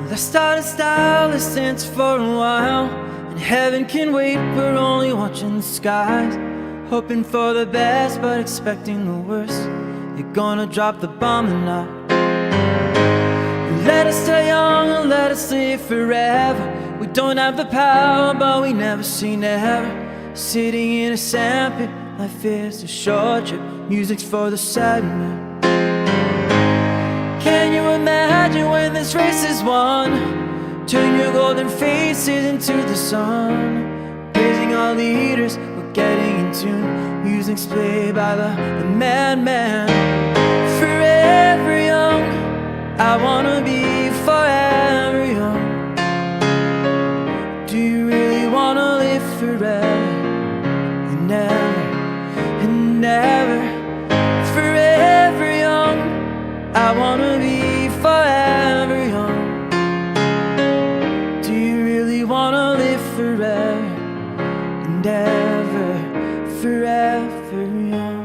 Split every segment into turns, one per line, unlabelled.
Let's start a style that's dance for a while, and heaven can wait, we're only watching the skies, hoping for the best but expecting the worst. You're gonna drop the bomb or not. Let us stay young and let us live forever. We don't have the power but we never say never. Sitting in a sandpit, life is a short trip, music's for the sad man. Can you imagine when this race is won? Turn your golden faces into the sun. Praising our leaders, we're getting in tune. Music's played by the madman. Forever young, I wanna be forever young. Do you really wanna live forever and never, and never? Forever young, I wanna be forever young. Do you really wanna live forever and ever, forever young?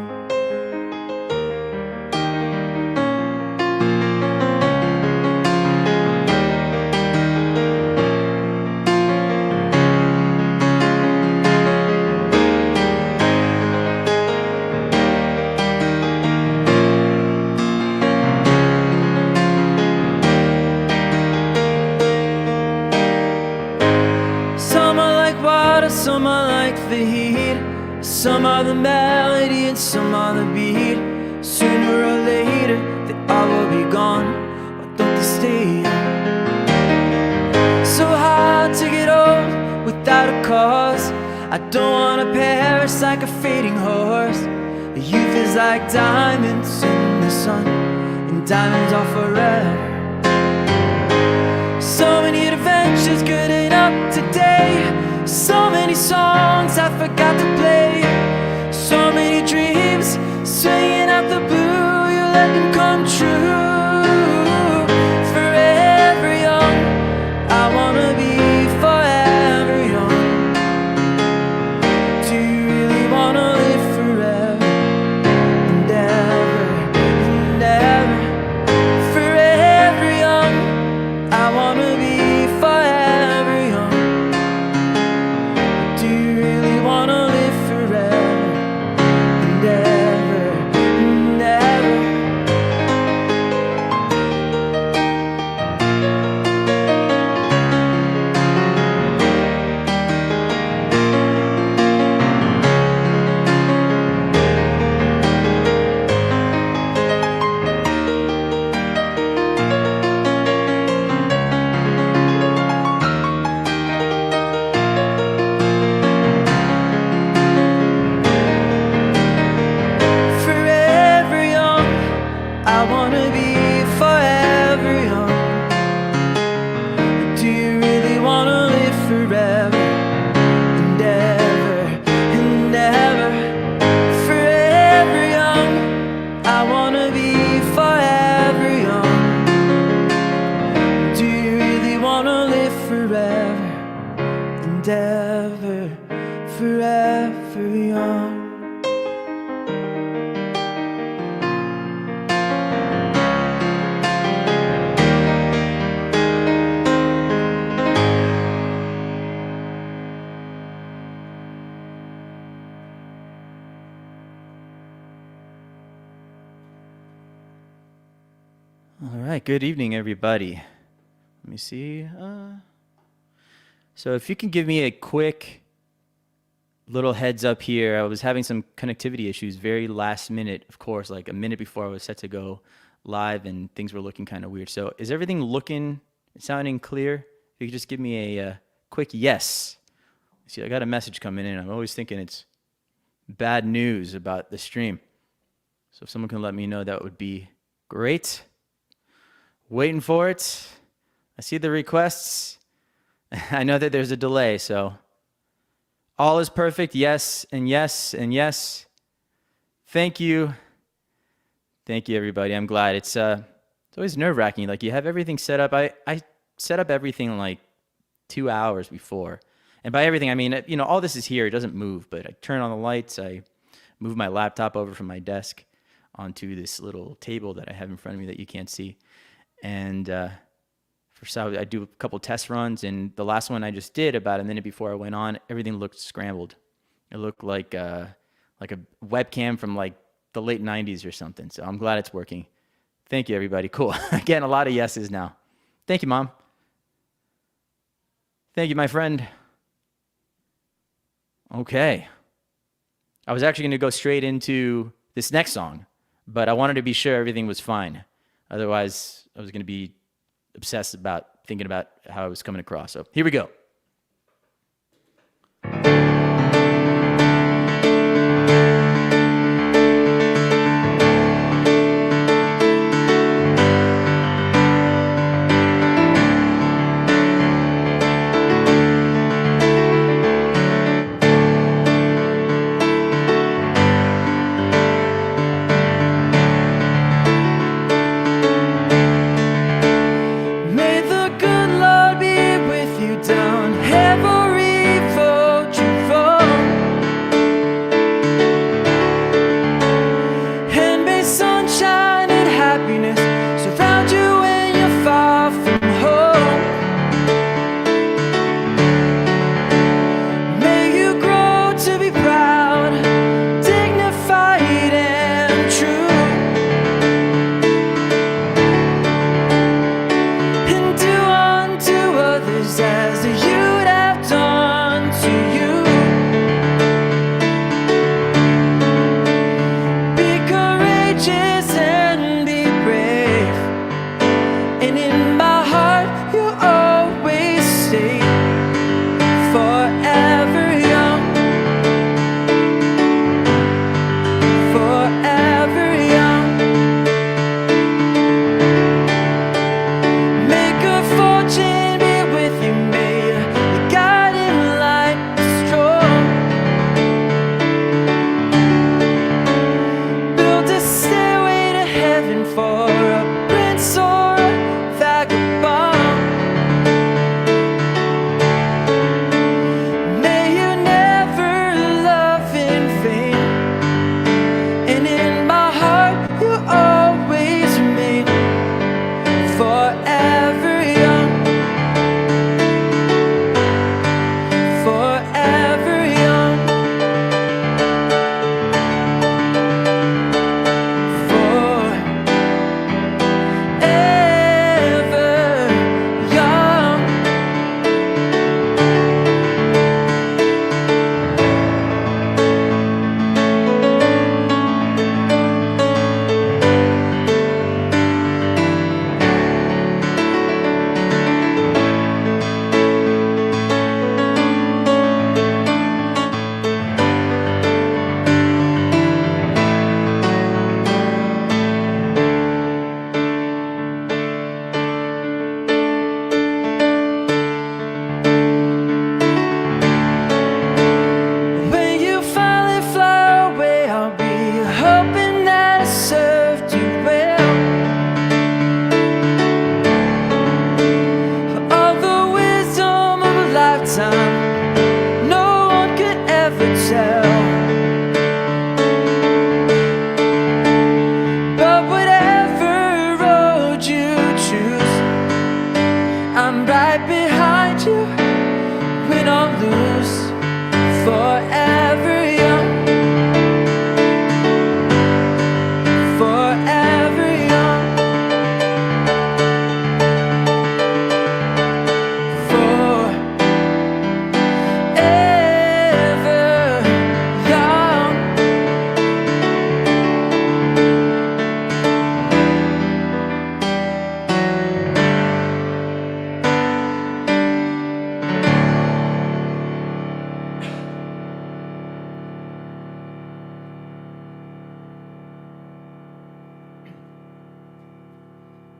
Some are like the heat, some are the melody and some are the beat. Sooner or later they all will be gone, why don't they stay? So hard to get old without a cause. I don't wanna perish like a fading horse. Youth is like diamonds in the sun, and diamonds are forever. So many adventures good enough today. So many songs I forgot to play. So many dreams swinging out the blue. You let them come true. Forever young, I wanna be forever young. Do you really wanna live forever and ever, and ever? Forever young, I wanna be forever young. Do you really wanna live forever and ever, and ever? Forever young, I wanna be forever young. Do you really wanna live forever and ever, and ever? Forever young, I wanna be forever young. Do you really wanna live forever and ever, forever young? All right, good evening, everybody. Let me see. So if you can give me a quick little heads up here. I was having some connectivity issues very last minute, of course, like a minute before I was set to go live, and things were looking kind of weird. So is everything looking, sounding clear? If you could just give me a quick yes. See, I got a message coming in. I'm always thinking it's bad news about the stream. So if someone can let me know, that would be great. Waiting for it. I see the requests. I know that there's a delay, so all is perfect. Yes, and yes, and yes. Thank you. Thank you, everybody. I'm glad. It's always nerve-wracking. Like, you have everything set up. I set up everything like 2 hours before. And by everything, I mean, you know, all this is here. It doesn't move, but I turn on the lights. I move my laptop over from my desk onto this little table that I have in front of me that you can't see. And So I do a couple test runs, and the last one I just did about a minute before I went on, everything looked scrambled. It looked like a webcam from like the late 90s or something. So I'm glad it's working. Thank you, everybody. Cool. Getting a lot of yeses now. Thank you, Mom. Thank you, my friend. Okay. I was actually going to go straight into this next song, but I wanted to be sure everything was fine. Otherwise, I was going to be obsessed about thinking about how I was coming across. So here we go.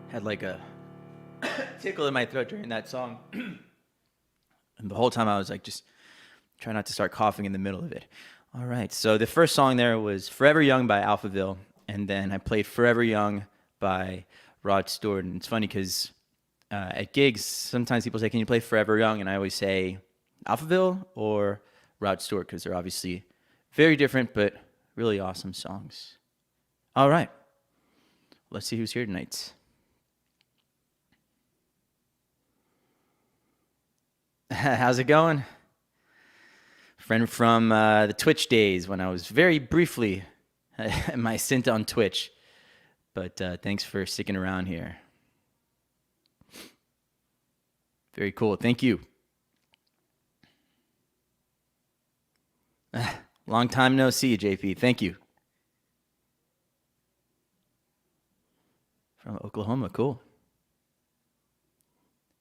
Had like a tickle in my throat during that song. And the whole time I was like, just try not to start coughing in the middle of it. All right, so the first song there was Forever Young by Alphaville, and then I played Forever Young by Rod Stewart. And it's funny because at gigs, sometimes people say, can you play Forever Young? And I always say Alphaville or Rod Stewart, because they're obviously very different, but really awesome songs. All right, let's see who's here tonight. How's it going? Friend from the Twitch days when I was very briefly my stint on Twitch. But thanks for sticking around here. Very cool. Thank you. Long time no see, JP. Thank you. From Oklahoma. Cool.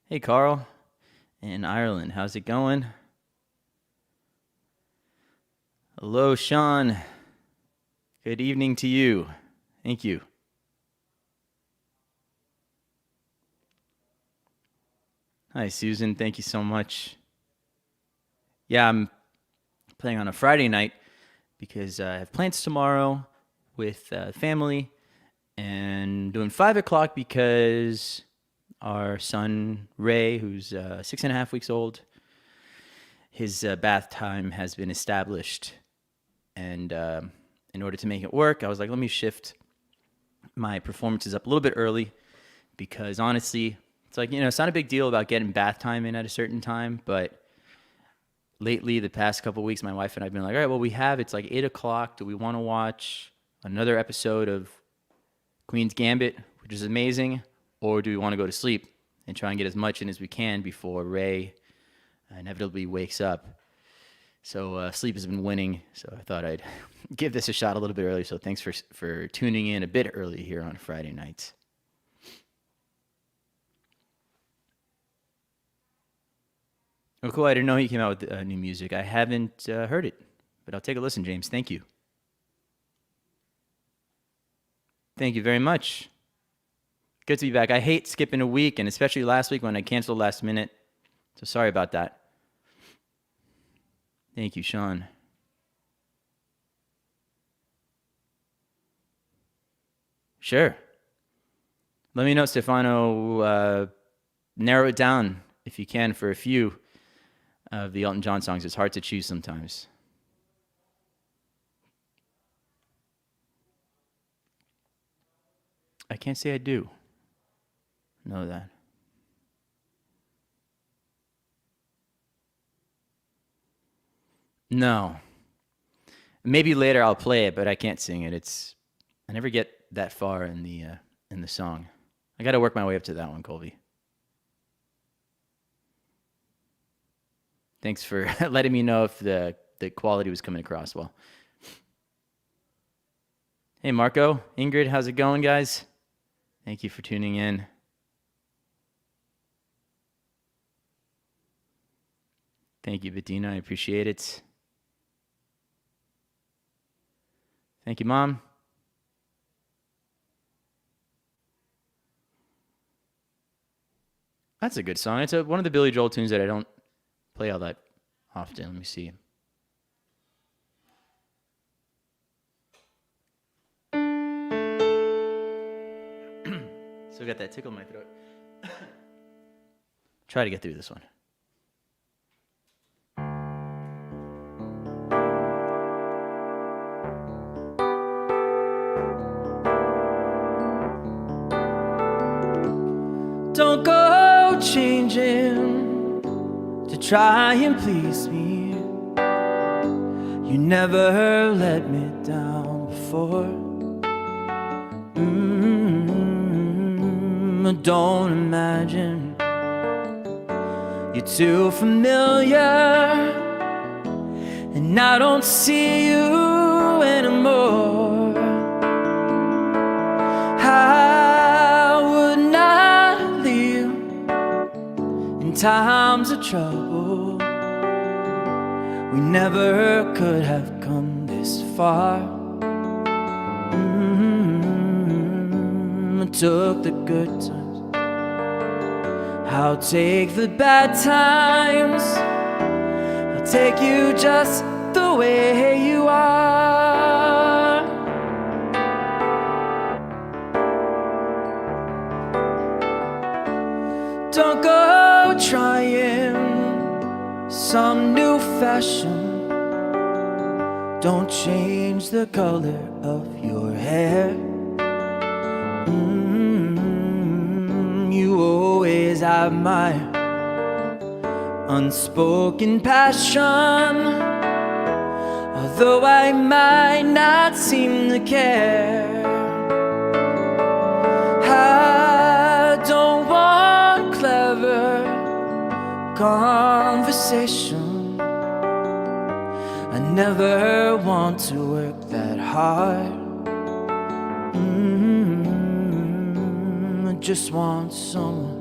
Hey, Carl. In Ireland. How's it going? Hello, Sean. Good evening to you. Thank you. Hi, Susan. Thank you so much. Yeah, I'm playing on a Friday night because I have plans tomorrow with family, and doing 5 o'clock because our son Ray, who's 6.5 weeks old, his bath time has been established, and in order to make it work, I was like, let me shift my performances up a little bit early, because honestly, it's like, it's not a big deal about getting bath time in at a certain time, but lately, the past couple of weeks, my wife and I have been like, all right, well, it's like 8 o'clock. Do we want to watch another episode of Queen's Gambit, which is amazing, or do we want to go to sleep and try and get as much in as we can before Ray inevitably wakes up? So sleep has been winning, so I thought I'd give this a shot a little bit early. So thanks for tuning in a bit early here on Friday nights. Oh, cool. I didn't know he came out with new music. I haven't heard it, but I'll take a listen, James. Thank you. Thank you very much. Good to be back. I hate skipping a week, and especially last week when I canceled last minute. So sorry about that. Thank you, Sean. Sure. Let me know, Stefano. Narrow it down if you can for a few of the Elton John songs. It's hard to choose sometimes. I can't say I do know that. No. Maybe later I'll play it, but I can't sing it. I never get that far in the song. I got to work my way up to that one, Colby. Thanks for letting me know if the quality was coming across well. Hey, Marco, Ingrid, how's it going, guys? Thank you for tuning in. Thank you, Bettina. I appreciate it. Thank you, Mom. That's a good song. It's one of the Billy Joel tunes that I don't play all that often. Let me see. Still got that tickle in my throat. Try to get through this one. Don't go changing to try and please me. You never let me down before. Don't imagine you're too familiar, and I don't see you anymore. I would not leave in times of trouble. We never could have come this far. Took the good times, I'll take the bad times. I'll take you just the way you are. Don't go trying some new fashion. Don't change the color of your hair. You always have my unspoken passion. Although I might not seem to care, I don't want clever conversation. I never want to work that hard. I just want someone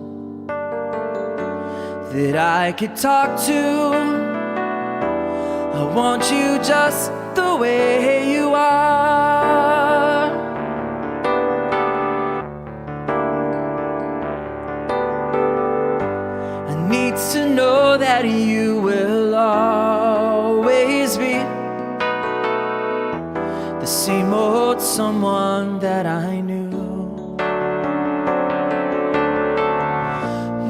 that I could talk to. I want you just the way you are. I need to know that you will always be the same old someone that I knew.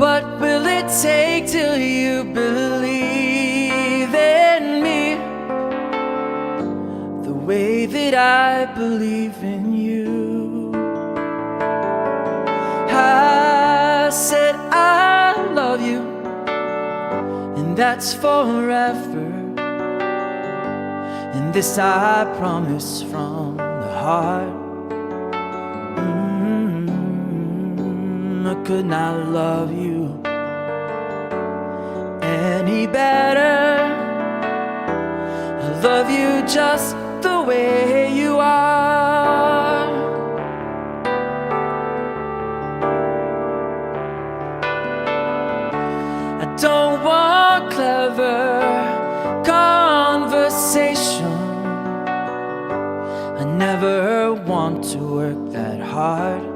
What will it take till you believe in me the way that I believe in you? I said I love you, and that's forever. And this I promise from the heart. I could not love you any better. I love you just the way you are. I don't want clever conversation. I never want to work that hard.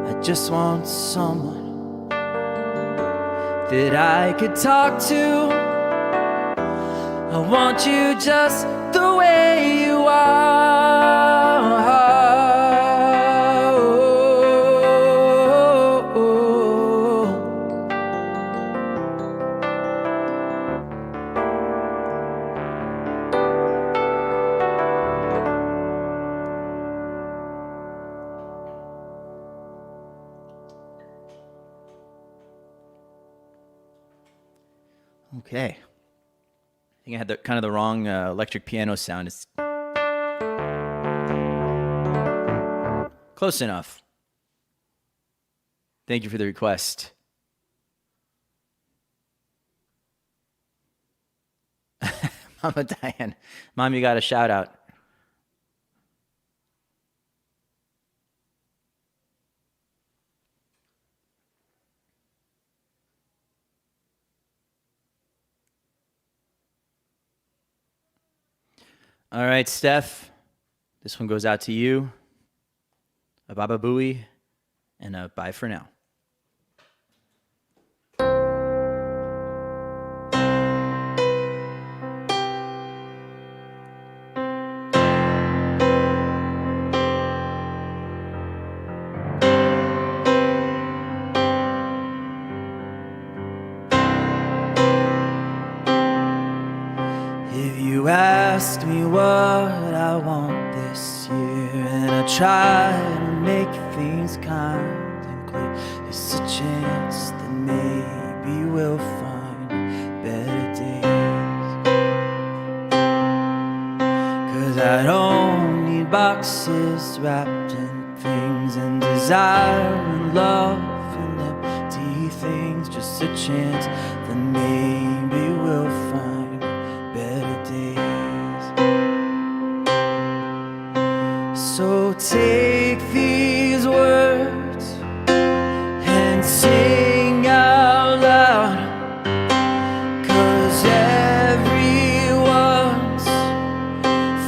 I just want someone that I could talk to. I want you just the way you are. Okay. I think I had kind of the wrong electric piano sound. It's close enough. Thank you for the request. Mama Diane. Mom, you got a shout out. All right, Steph, this one goes out to you. A Baba Booey and a bye for now. You asked me what I want this year, and I try to make things kind and clear. There's a chance that maybe we'll find better days. 'Cause I don't need boxes wrapped in things and desire and love and empty things. Just a chance that maybe we'll find better days. So take these words and sing out loud, 'cause everyone's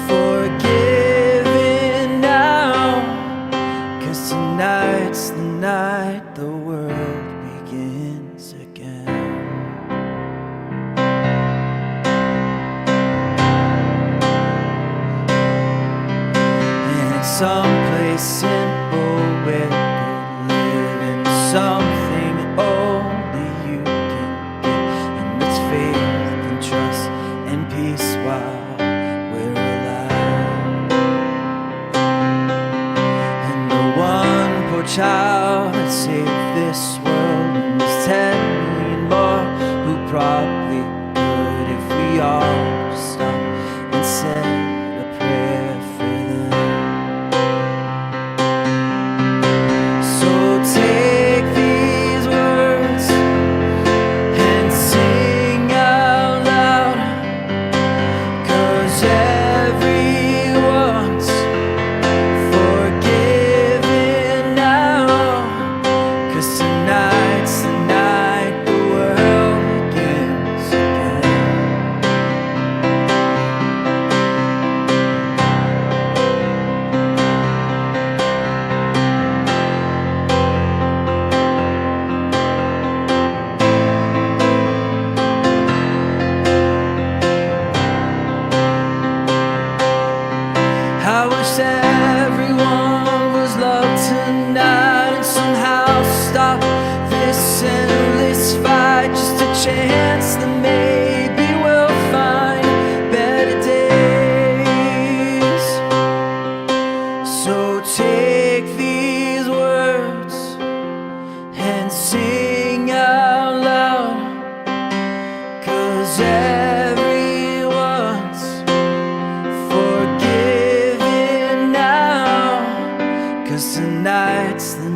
forgiven now. 'Cause tonight's the night the world begins again. Someplace simple where good live, and something only you can give. And it's faith and trust and peace while we're alive. And the one poor child that saved this world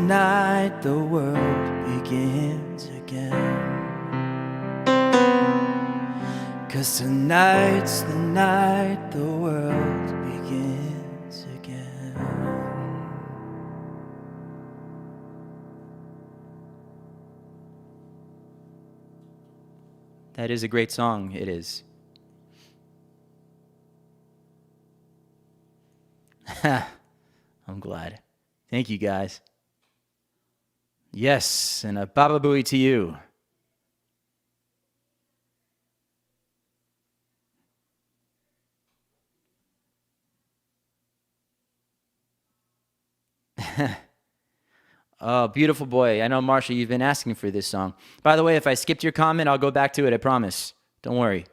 night the world begins again. 'Cause tonight's the night the world begins again. That is a great song, it is. I'm glad. Thank you, guys. Yes, and a baba booey to you. Oh, beautiful boy. I know, Marsha, you've been asking for this song. By the way, if I skipped your comment, I'll go back to it, I promise. Don't worry.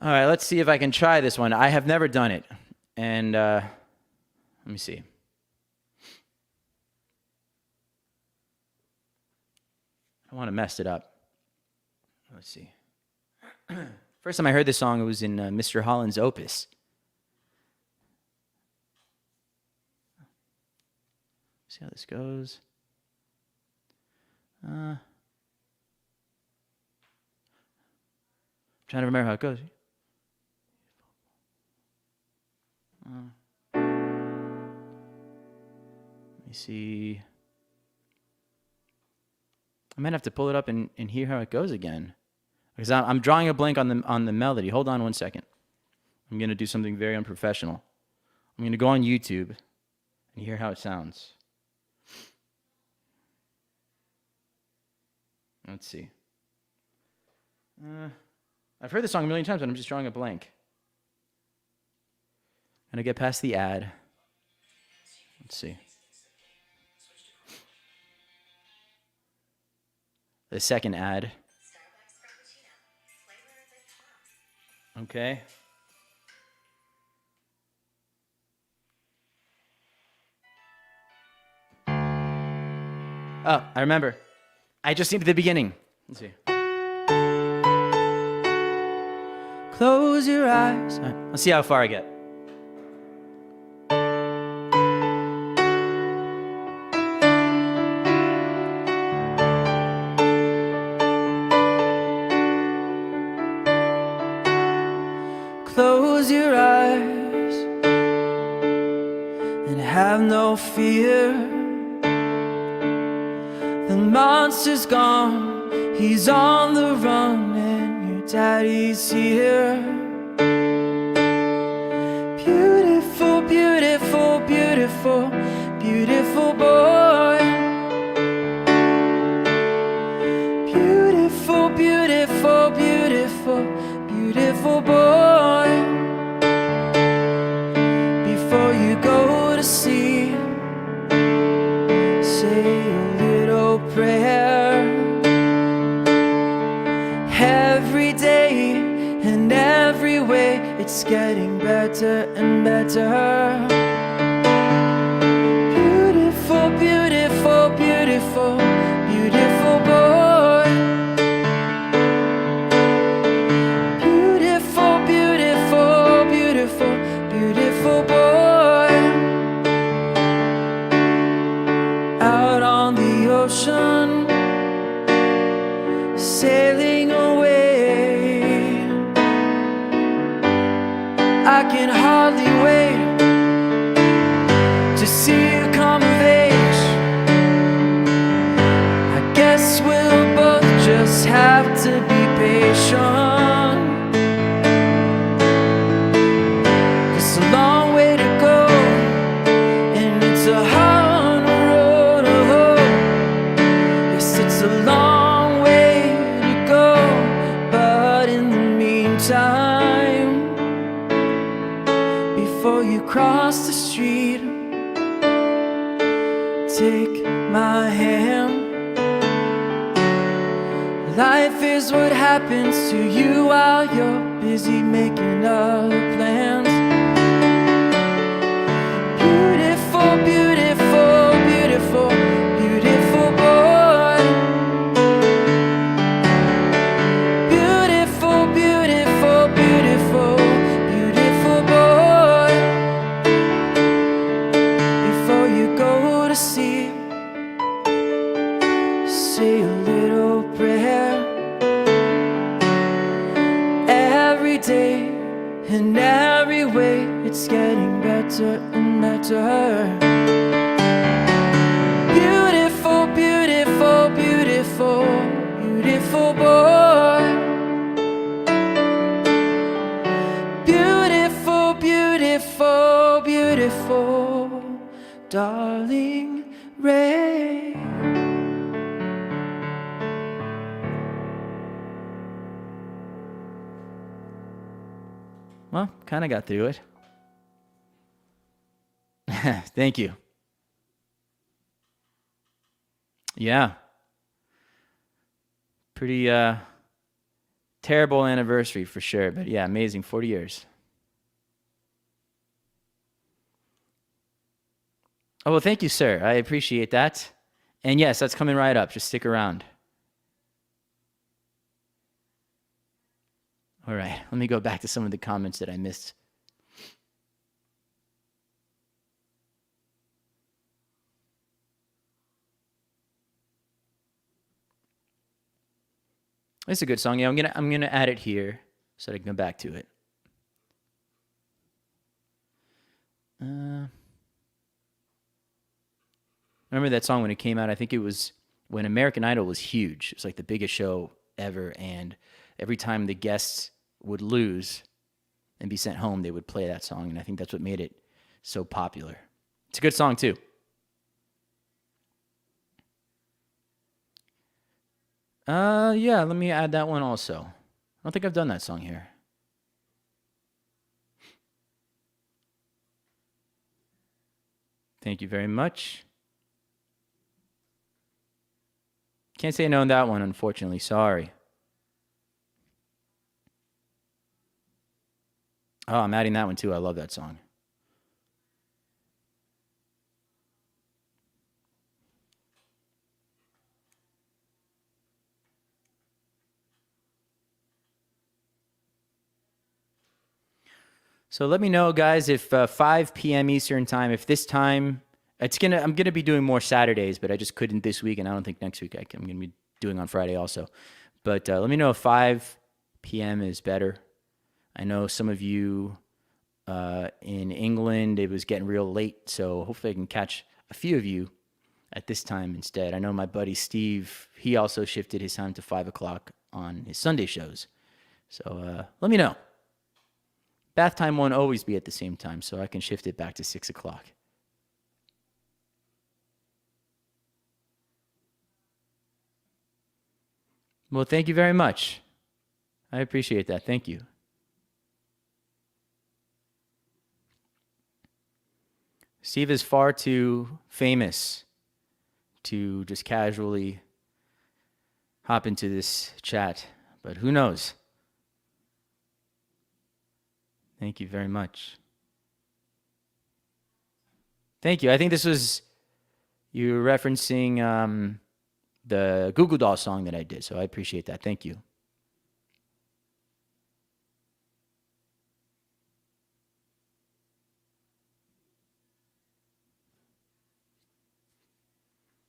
All right, let's see if I can try this one. I have never done it. And let me see. I don't want to mess it up. Let's see. First time I heard this song, it was in Mr. Holland's Opus. See how this goes. Trying to remember how it goes. Let me see. I might have to pull it up and hear how it goes again, because I'm drawing a blank on the melody. Hold on one second. I'm going to do something very unprofessional. I'm going to go on YouTube and hear how it sounds. Let's see. I've heard this song a million times, but I'm just drawing a blank. And I get past the ad. Let's see. The second ad. Okay. Oh, I remember. I just needed the beginning. Let's see. Close your eyes. All right, let's see how far I get. Close your eyes and have no fear. The monster's gone, he's on the run, and your daddy's here. Beautiful, beautiful, beautiful, beautiful boy. Beautiful, beautiful, beautiful, beautiful boy. Before you go to sleep, say a little prayer. Every day and every way, it's getting better and better. Beautiful, beautiful, beautiful, beautiful boy. Beautiful, beautiful, beautiful, beautiful boy. Out on the ocean, sailing away. I can hardly wait to see you come of age. I guess we'll both just have to be patient. 'Cause a long way to go, and it's a hard road to hoe. Yes, it's a long way to go, but in the meantime, before you cross the street, take my hand. Life is what happens to you while you're busy making other plans. Beautiful, beautiful, beautiful, beautiful boy. Beautiful, beautiful, beautiful, beautiful boy. see, say a little prayer every day, in every way. It's getting better and better. Beautiful, beautiful, beautiful, beautiful boy. Beautiful, beautiful, beautiful, darling Ray. Well, kind of got through it. Thank you. Yeah. Pretty terrible anniversary for sure, but yeah, amazing 40 years. Oh, well, thank you, sir. I appreciate that. And yes, that's coming right up. Just stick around. All right, let me go back to some of the comments that I missed. It's a good song. Yeah, I'm gonna add it here so that I can go back to it. Remember that song when it came out? I think it was when American Idol was huge. It was like the biggest show ever, and every time the guests would lose and be sent home, they would play that song, and I think that's what made it so popular. It's a good song too. Yeah, let me add that one also. I don't think I've done that song here. Thank you very much. Can't say no on that one, unfortunately. Sorry. Oh, I'm adding that one too. I love that song. So let me know, guys, if 5 p.m. Eastern time, if this time, I'm gonna be doing more Saturdays, but I just couldn't this week, and I don't think next week I'm gonna be doing on Friday also. But let me know if 5 p.m. is better. I know some of you in England, it was getting real late, so hopefully I can catch a few of you at this time instead. I know my buddy Steve, he also shifted his time to 5 o'clock on his Sunday shows. So let me know. Bath time won't always be at the same time, so I can shift it back to 6 o'clock. Well, thank you very much. I appreciate that. Thank you. Steve is far too famous to just casually hop into this chat, but who knows? Thank you very much. Thank you. I think this was, you were referencing the Google Doll song that I did, so I appreciate that. Thank you.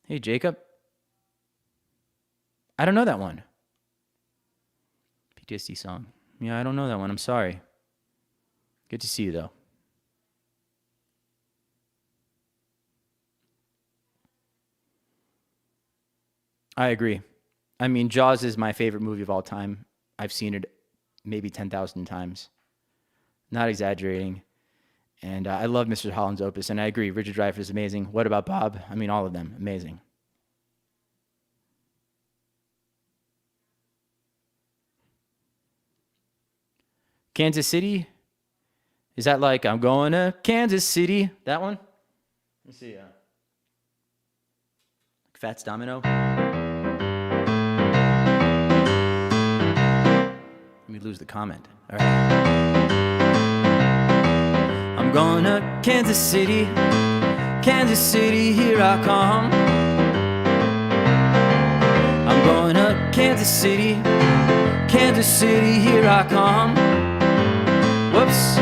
Hey, Jacob. I don't know that one. PTSD song. Yeah, I don't know that one. I'm sorry. Good to see you, though. I agree. I mean, Jaws is my favorite movie of all time. I've seen it maybe 10,000 times. Not exaggerating. And I love Mr. Holland's opus, and I agree. Richard Dreyfuss is amazing. What about Bob? I mean, all of them. Amazing. Kansas City? Is that like, I'm going to Kansas City? That one? Let me see. Fats Domino? Let me lose the comment. All right. I'm going to Kansas City, here I come. I'm going to Kansas City, here I come. Whoops.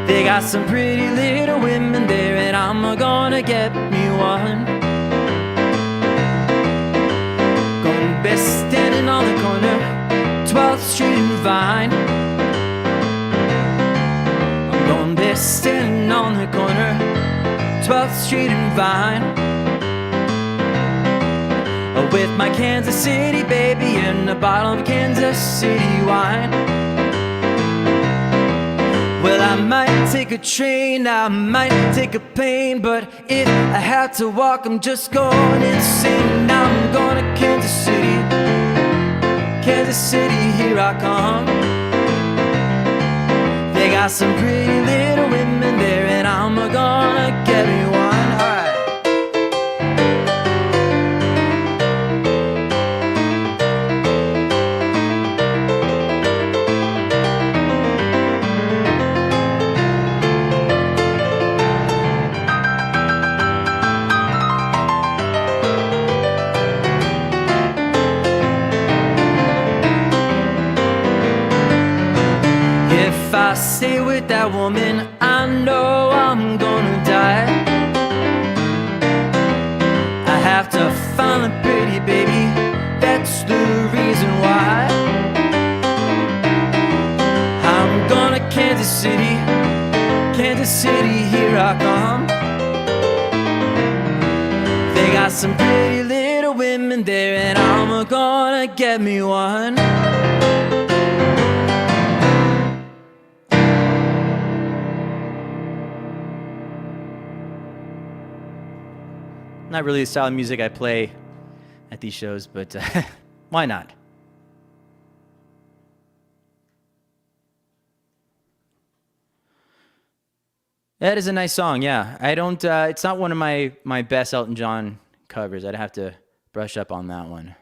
They got some pretty little women there, and I'm gonna get me one. Gonna be standing on the corner, 12th Street and Vine. I'm gonna be standing on the corner, 12th Street and Vine, with my Kansas City baby and a bottle of Kansas City wine. Well, I might take a train, I might take a plane, but if I have to walk, I'm just going insane. Now I'm going to Kansas City, Kansas City, here I come. They got some pretty little women there, and I'm gonna get me one. Alright. If I stay with that woman, I know I'm gonna die. I have to find a pretty baby, that's the reason why. I'm going to Kansas City, Kansas City, here I come. They got some pretty little women there, and I'm gonna get me one. Not really the style of music I play at these shows, but why not? That is a nice song, yeah. I don't, it's not one of my best Elton John covers. I'd have to brush up on that one.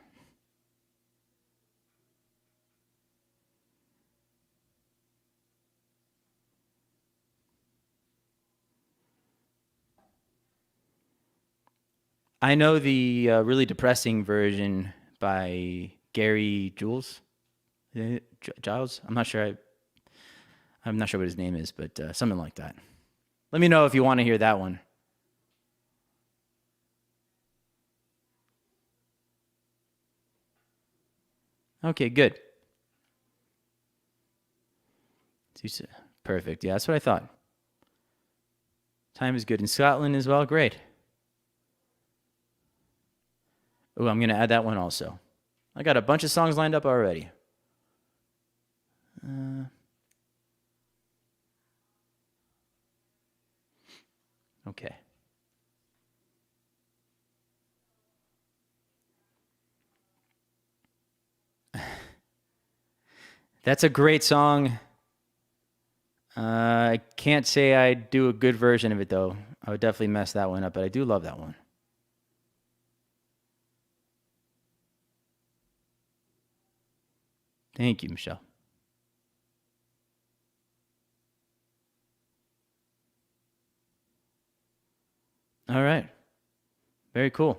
I know the really depressing version by Gary Jules. Giles? I'm not sure what his name is, but something like that. Let me know if you want to hear that one. Okay, good. Perfect. Yeah, that's what I thought. Time is good in Scotland as well. Great. Oh, I'm going to add that one also. I got a bunch of songs lined up already. Okay. That's a great song. I can't say I do a good version of it, though. I would definitely mess that one up, but I do love that one. Thank you, Michelle. All right. Very cool.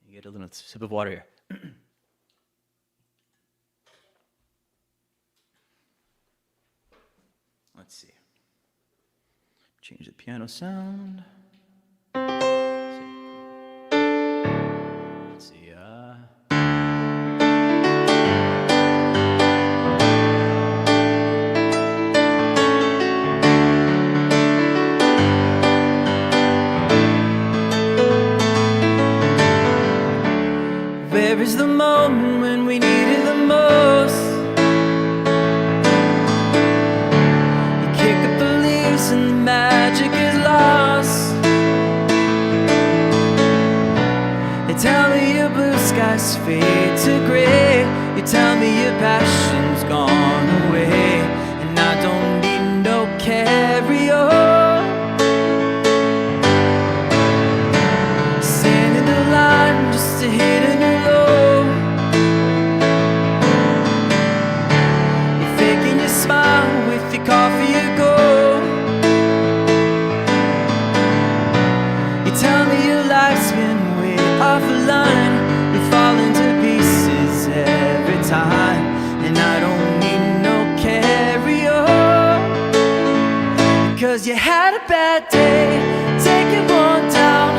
You get a little sip of water here. Let's see. Change the piano sound. Let's see. Where is the moment when we need it the most? You kick up the leaves and the magic is lost. They tell me your blue skies fade to gray. You tell me your passion's gone away, and I don't need no carry-on. Stand in the line just to hit a new low. You're faking your smile with your coffee you go. You tell me your life's been way off the line. We fall into pieces every time, and I don't need no carry-on. Cause you had a bad day, take it one down.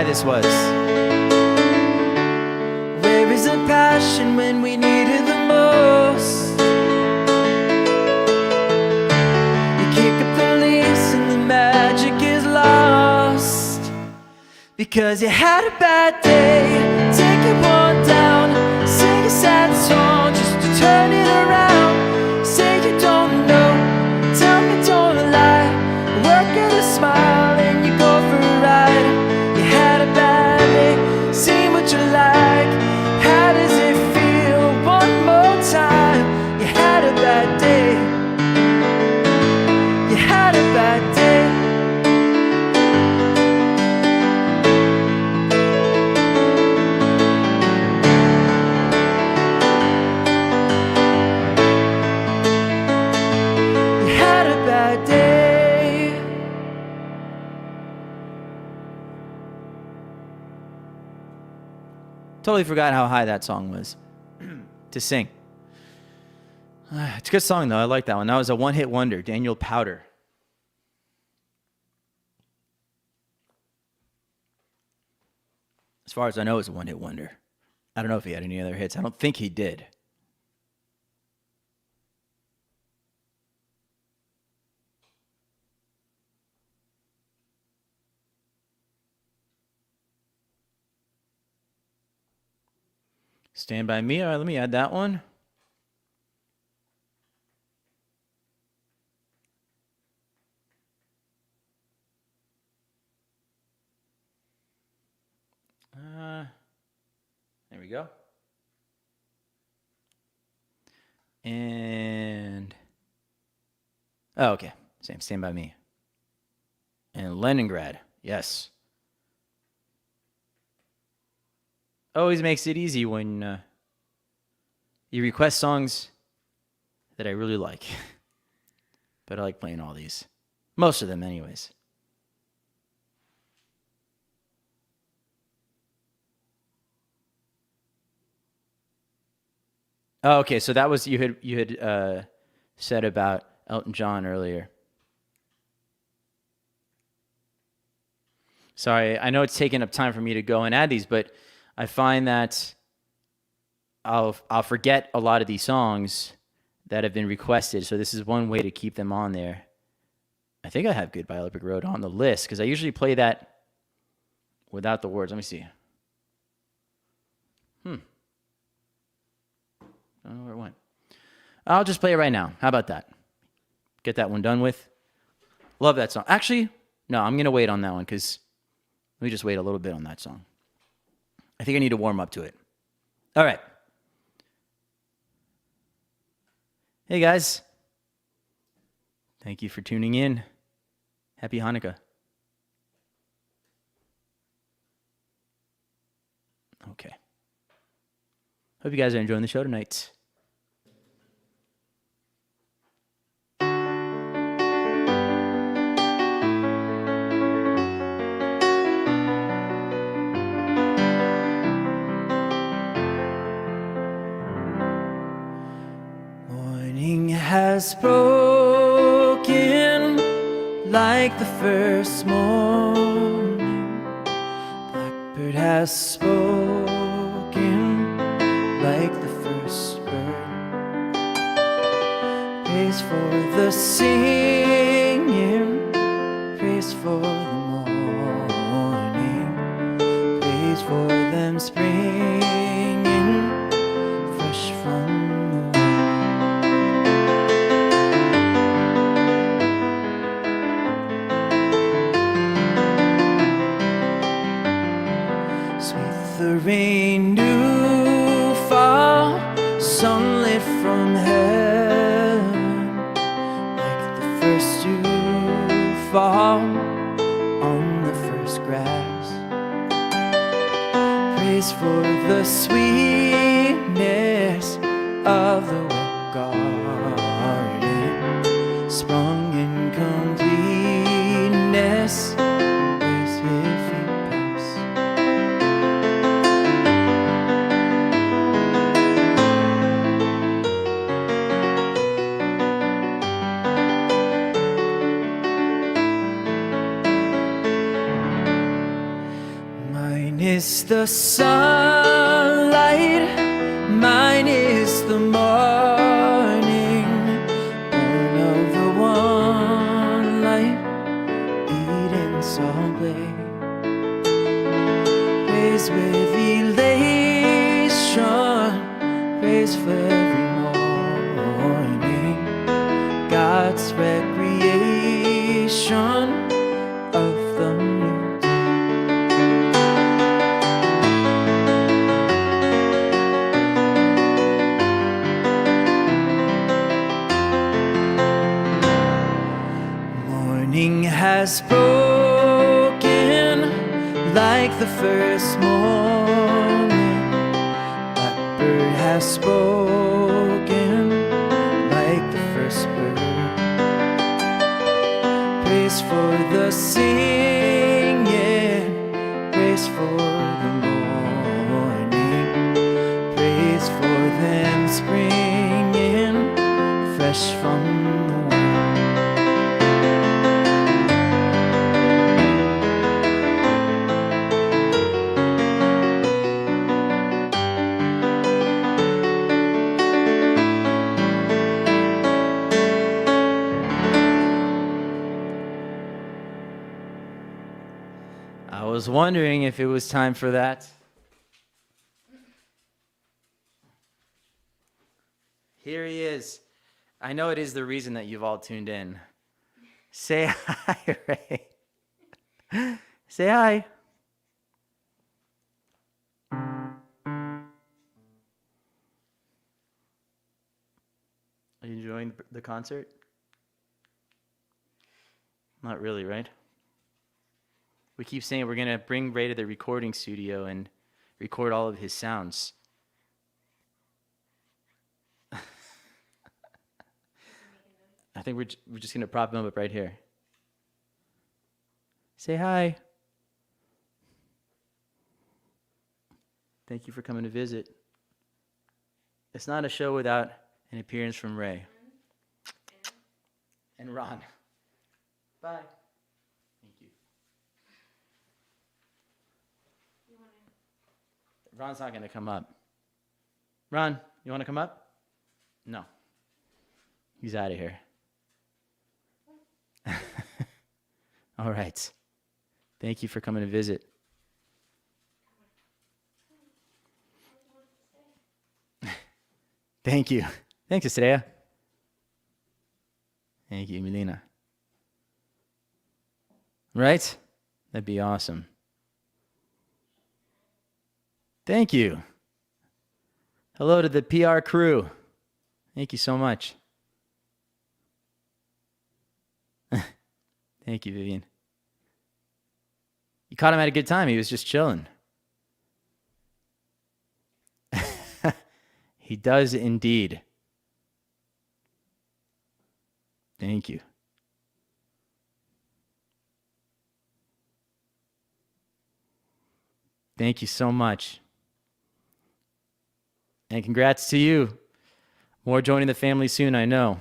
this was. Where is the passion when we need it the most? You kick the police and the magic is lost. Because you had a bad day, take it one down, sing a sad song just to turn it around. Say you don't know, tell me don't lie, work at a smile and you go for a ride. You had a bad day, see what you like, how does it feel one more time? You had a bad day, you had a bad day. Totally forgot how high that song was to sing. It's a good song, though. I like that one. That was a one-hit wonder, Daniel Powter. As far as I know, it's a one-hit wonder. I don't know if he had any other hits. I don't think he did. Stand By Me. All right, let me add that one. There we go. And oh, okay. Same. Stand By Me. And Leningrad. Yes. Always makes it easy when you request songs that I really like. But I like playing all these. Most of them, anyways. Oh, okay. So that was you had said about Elton John earlier. Sorry, I know it's taken up time for me to go and add these, but I find that I'll forget a lot of these songs that have been requested. So this is one way to keep them on there. I think I have Goodbye Yellow Brick Road on the list because I usually play that without the words. Let me see. I don't know where it went. I'll just play it right now. How about that? Get that one done with. Love that song. Actually, no, I'm going to wait on that one because let me just wait a little bit on that song. I think I need to warm up to it. All right. Hey, guys. Thank you for tuning in. Happy Hanukkah. Okay. Hope you guys are enjoying the show tonight. Morning has broken like the first morning. Blackbird has spoken like the first bird. Praise for the singing, praise for the morning, praise for them springing fresh from the womb. Sweet the rain dew fall, sunlit from heaven, like the first dew fall on the first grass. Praise for the sweetness of the wet garden, sprung in completeness. Praise if you pass. is the sunlight, mine is the morning, born of the one light, Eden song play. Praise with elation, praise for every morning, God's recreation of the new. Morning has broken like the first morning. Blackbird has spoken like the first bird. Praise for the singing, praise for the morning, praise for them springing fresh from the womb. I was wondering if it was time for that. Here he is. I know it is the reason that you've all tuned in. Say hi, Ray. Say hi. Are you enjoying the concert? Not really, right? We keep saying we're going to bring Ray to the recording studio and record all of his sounds. I think we're just going to prop him up right here. Say hi. Thank you for coming to visit. It's not a show without an appearance from Ray. And Ron. Bye. Thank you. Ron's not going to come up. Ron, you want to come up? No. He's out of here. All right. Thank you for coming to visit. Thank you. Thanks, Estrella. Thank you, Melina. Right? That'd be awesome. Thank you. Hello to the PR crew. Thank you so much. Thank you, Vivian. You caught him at a good time. He was just chilling. He does indeed. Thank you. Thank you so much. And congrats to you. More joining the family soon, I know.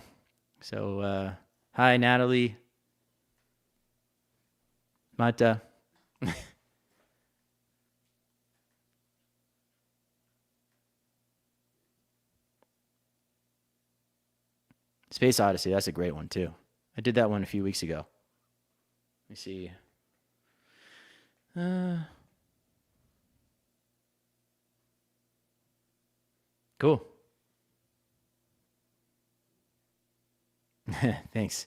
So, hi, Natalie. Mata. Space Odyssey, that's a great one too. I did that one a few weeks ago. Let me see. Cool. Thanks.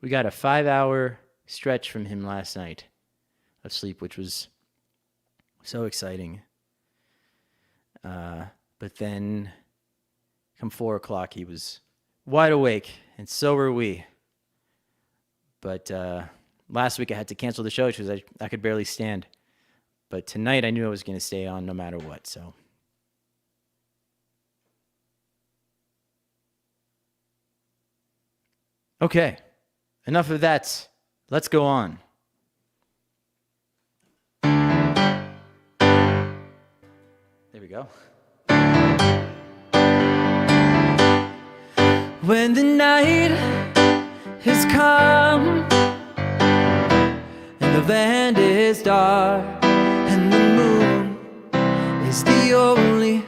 We got a 5-hour stretch from him last night of sleep, which was so exciting. But then come 4 o'clock, he was wide awake, and so were we. But last week I had to cancel the show because I could barely stand. But tonight I knew I was going to stay on no matter what, so. Okay, enough of that. Let's go on. There we go. When the night has come the land is dark and the moon is the only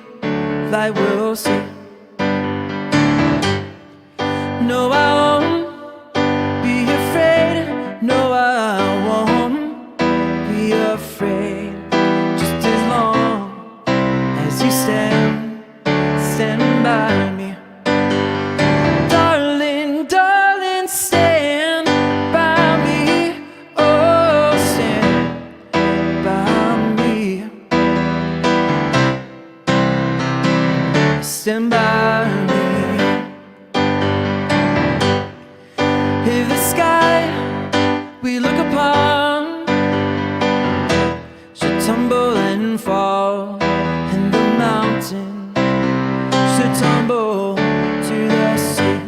light we'll see. No, I won't be afraid. No, I won't be afraid. Just as long as you stand by me. Darling, darling, stand by me. Oh, stand by me. Stand by me. If the sky we look upon should tumble and fall, and the mountain should tumble to the sea,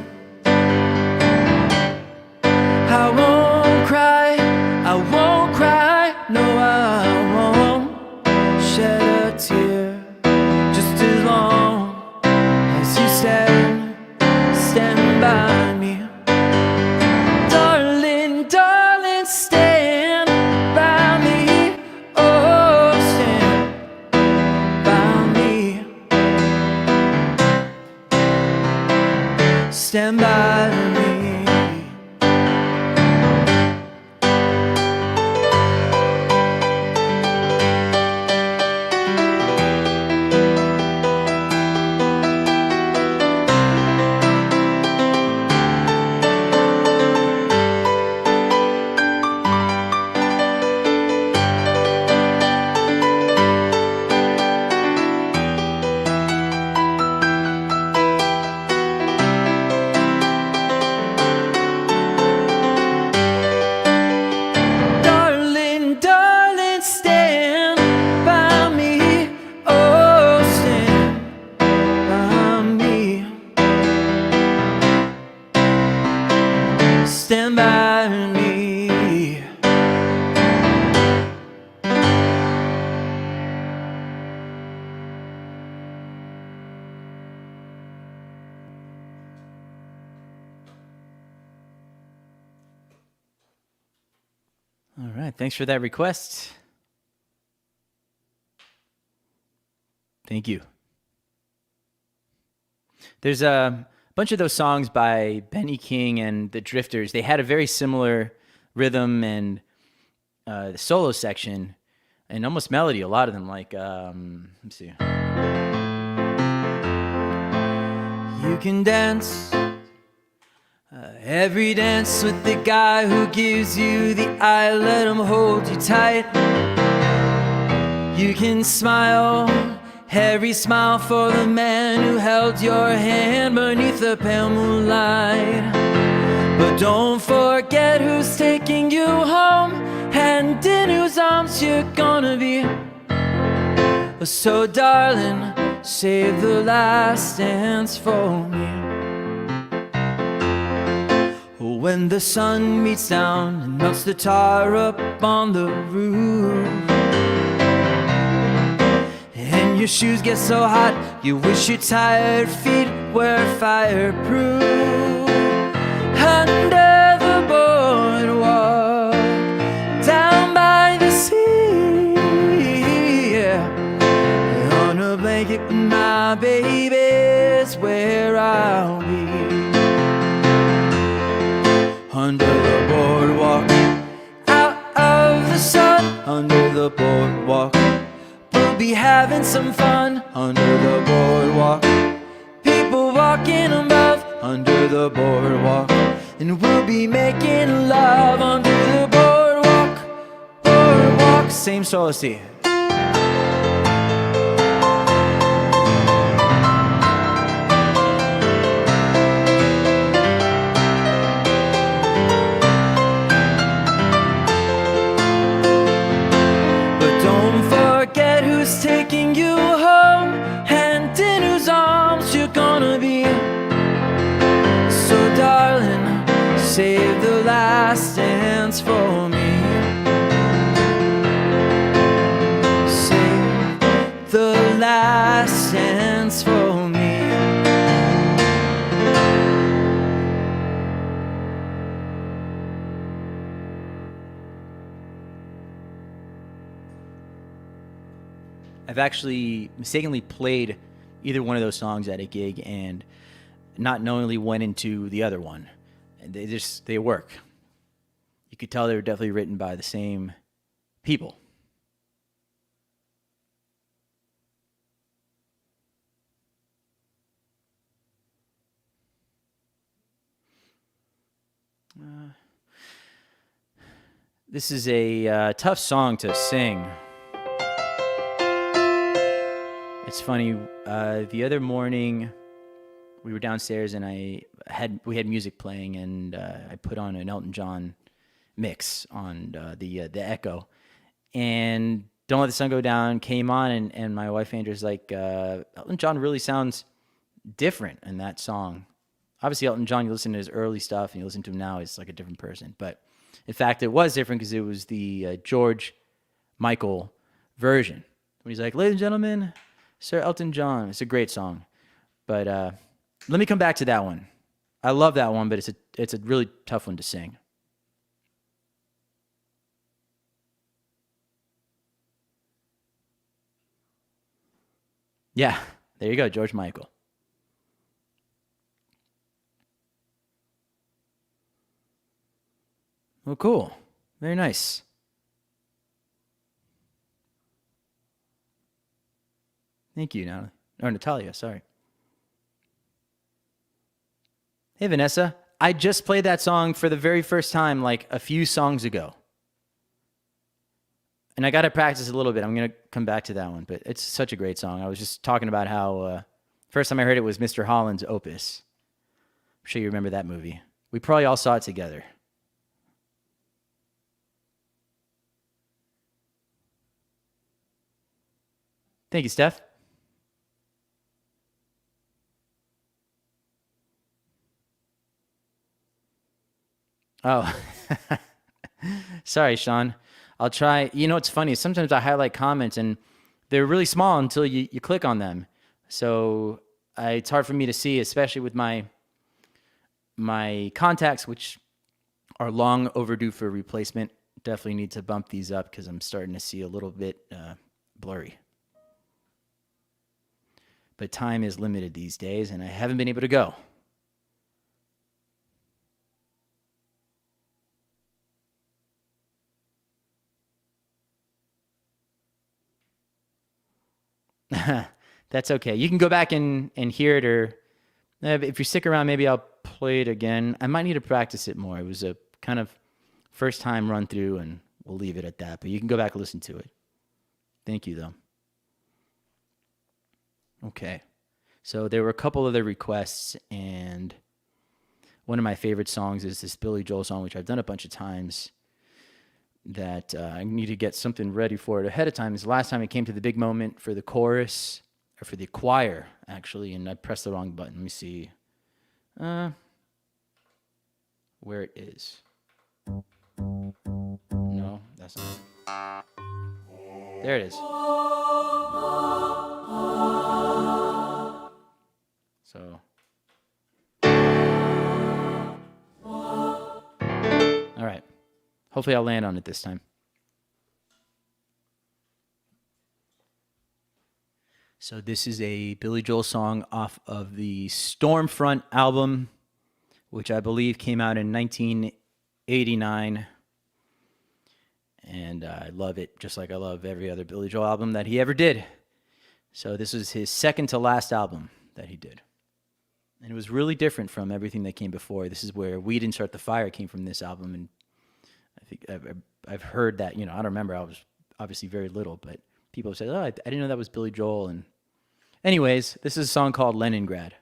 I won't cry, I won't cry, no, I won't shed a tear. Just as long as you stand by me. Darling, darling, stand by me. Oh, stand by me. Stand by me. Darling, darling, stand by me. Oh, stand by me. Stand by me. All right, thanks for that request. Thank you. There's a bunch of those songs by Benny King and the Drifters. They had a very similar rhythm and the solo section and almost melody. A lot of them, like let's see. You can dance every dance with the guy who gives you the eye. Let him hold you tight. You can smile every smile for the man who held your hand beneath the pale moonlight. But don't forget who's taking you home and in whose arms you're gonna be. So darling, save the last dance for me. When the sun beats down and melts the tar up on the roof, and your shoes get so hot you wish your tired feet were fireproof. Under the boardwalk, down by the sea, on a blanket with my baby's where I'll be. Under the boardwalk, out of the sun. Under the boardwalk, we'll be having some fun. Under the boardwalk, people walking above. Under the boardwalk, and we'll be making love. Under the boardwalk, boardwalk. Same solo C. Taking you home and in whose arms you're gonna be. So darling, save the last dance for me. Save the last dance for me. I've actually mistakenly played either one of those songs at a gig and not knowingly went into the other one. And they work. You could tell they were definitely written by the same people. This is a tough song to sing. It's funny. The other morning, we were downstairs and we had music playing, and I put on an Elton John mix on the Echo, and "Don't Let the Sun Go Down" came on, and my wife Andrew's like, Elton John really sounds different in that song. Obviously, Elton John, you listen to his early stuff, and you listen to him now, he's like a different person. But in fact, it was different because it was the George Michael version. When he's like, "Ladies and gentlemen, Sir Elton John." It's a great song. But let me come back to that one. I love that one, but it's a really tough one to sing. Yeah, there you go, George Michael. Well, cool. Very nice. Thank you, Natalie. Or Natalia, sorry. Hey, Vanessa. I just played that song for the very first time like a few songs ago. And I got to practice a little bit. I'm going to come back to that one, but it's such a great song. I was just talking about how first time I heard it was Mr. Holland's Opus. I'm sure you remember that movie. We probably all saw it together. Thank you, Steph. Oh, sorry, Sean. I'll try. You know, it's funny. Sometimes I highlight comments and they're really small until you click on them. So it's hard for me to see, especially with my contacts, which are long overdue for replacement. Definitely need to bump these up because I'm starting to see a little bit blurry. But time is limited these days, and I haven't been able to go. That's okay. You can go back and hear it, or if you stick around, maybe I'll play it again. I might need to practice it more. It was a kind of first time run through, and we'll leave it at that. But you can go back and listen to it. Thank you, though. Okay. So there were a couple other requests, and one of my favorite songs is this Billy Joel song, which I've done a bunch of times, that I need to get something ready for it ahead of time. Is the last time it came to the big moment for the chorus, or for the choir, actually, and I pressed the wrong button. Let me see where it is. No, that's not it. There it is. So, all right. Hopefully I'll land on it this time. So this is a Billy Joel song off of the Stormfront album, which I believe came out in 1989. And I love it just like I love every other Billy Joel album that he ever did. So this was his second to last album that he did. And it was really different from everything that came before. This is where We Didn't Start the Fire came from this album. And I think I've heard that, I don't remember. I was obviously very little, but people have said, "Oh, I didn't know that was Billy Joel." And anyways, this is a song called Leningrad.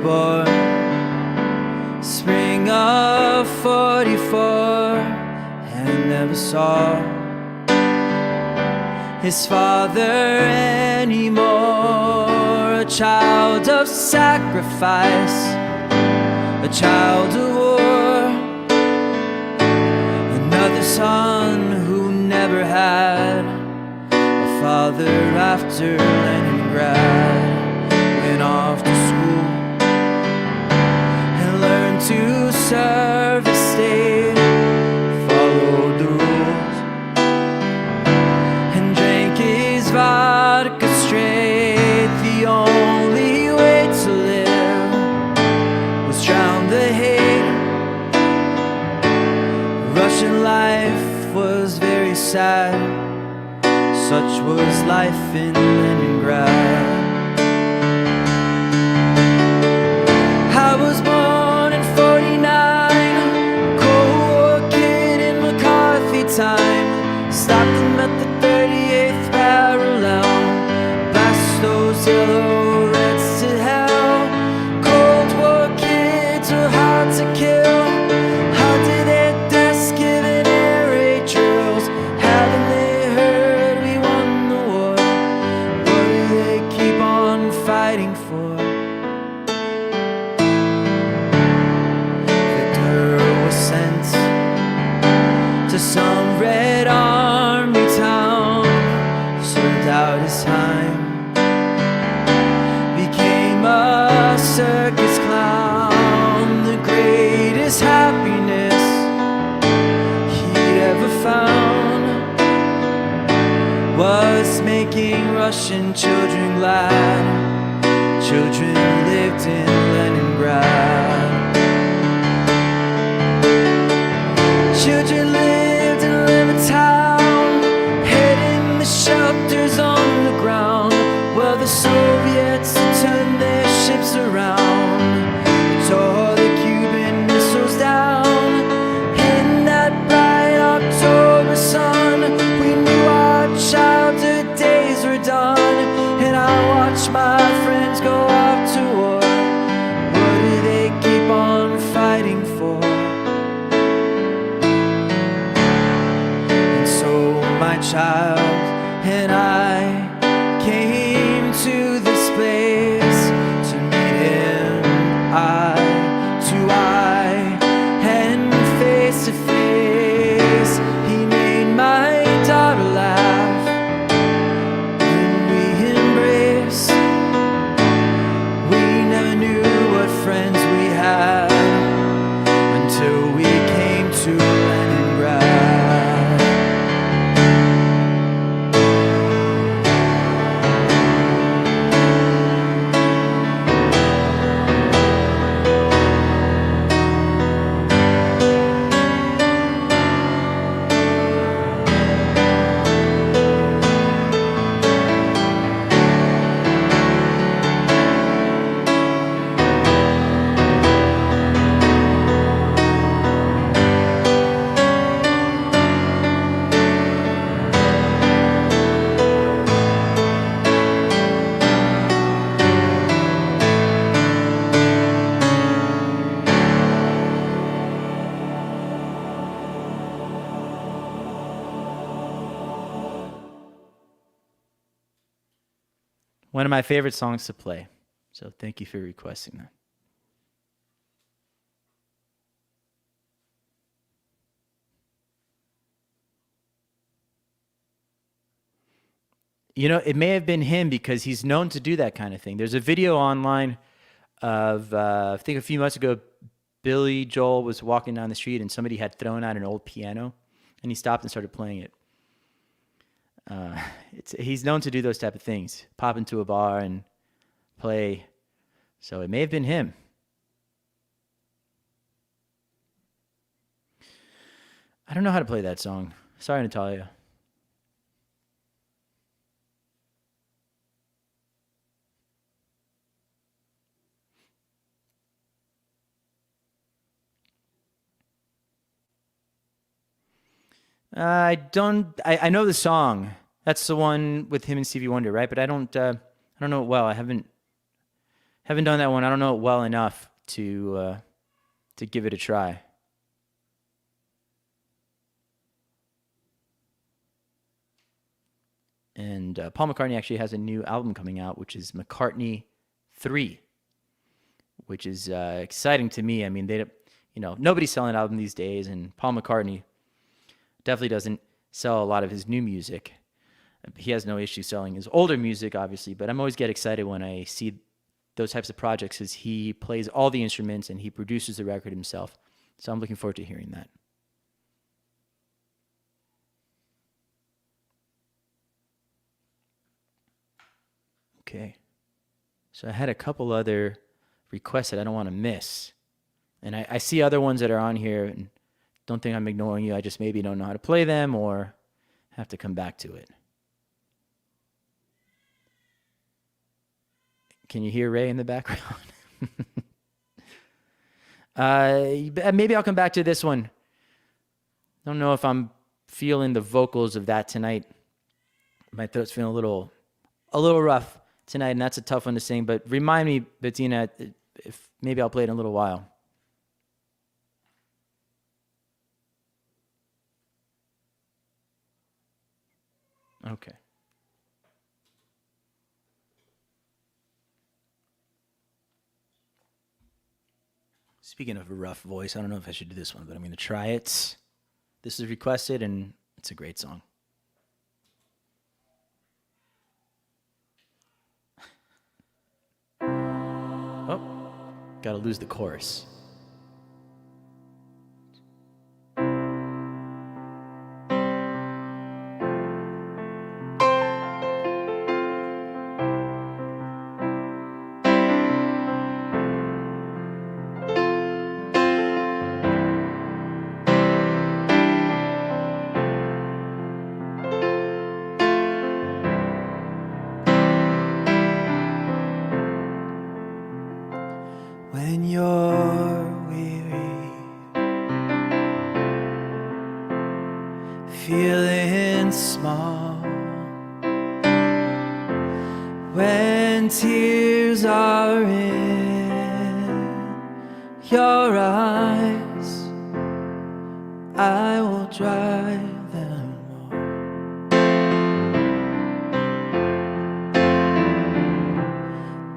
Born spring of 44 and never saw his father anymore. A child of sacrifice, a child of war, another son who never had a father after Leningrad, went off to school and learned to serve the state, followed the rules, and drank his vodka straight. The only way to live was drown the hate. Russian life was very sad, such was life in Leningrad. I was born in 49, Cold War kid in McCarthy time. Stopped him at the 38th parallel, past those yellow reds to hell. Cold War kids were hard to kill, under their desks giving air raid drills. Haven't they heard we won the war? What do they keep on fighting for? Sent to some Red Army town, served out his time, became a circus clown. The greatest happiness he'd ever found was making Russian children glad. Children lived in Leningrad. Children lived in Levittown, hid in the shelters on the ground, while the Soviets turned their ships around, tore the Cuban missiles down. In that bright October sun, we knew our childhood days were done, and I watched my friends go off to war. What do they keep on fighting for? My child and I came to this place to meet him eye to eye and face to face. He made my daughter laugh when we embraced. We never knew what friends we had until we came to Leningrad. One of my favorite songs to play. So thank you for requesting that. You know, it may have been him because he's known to do that kind of thing. There's a video online of, I think a few months ago, Billy Joel was walking down the street and somebody had thrown out an old piano and he stopped and started playing it. He's known to do those type of things, pop into a bar and play. So it may have been him. I don't know how to play that song. Sorry, Natalia. I know the song. That's the one with him and Stevie Wonder, right? But I don't know it well. I haven't done that one. I don't know it well enough to give it a try. And Paul McCartney actually has a new album coming out, which is McCartney 3, which is exciting to me. I mean, nobody's selling an album these days, and Paul McCartney definitely doesn't sell a lot of his new music. He has no issue selling his older music, obviously, but I'm always get excited when I see those types of projects because he plays all the instruments and he produces the record himself. So I'm looking forward to hearing that. Okay. So I had a couple other requests that I don't want to miss. And I see other ones that are on here and don't think I'm ignoring you. I just maybe don't know how to play them or have to come back to it. Can you hear Ray in the background? Maybe I'll come back to this one. Don't know if I'm feeling the vocals of that tonight. My throat's feeling a little rough tonight, and that's a tough one to sing. But remind me, Bettina, if maybe I'll play it in a little while. Okay. Speaking of a rough voice, I don't know if I should do this one, but I'm going to try it. This is requested, and it's a great song. Oh, got to lose the chorus. When you're weary, feeling small, when tears are in your eyes, I will dry them all.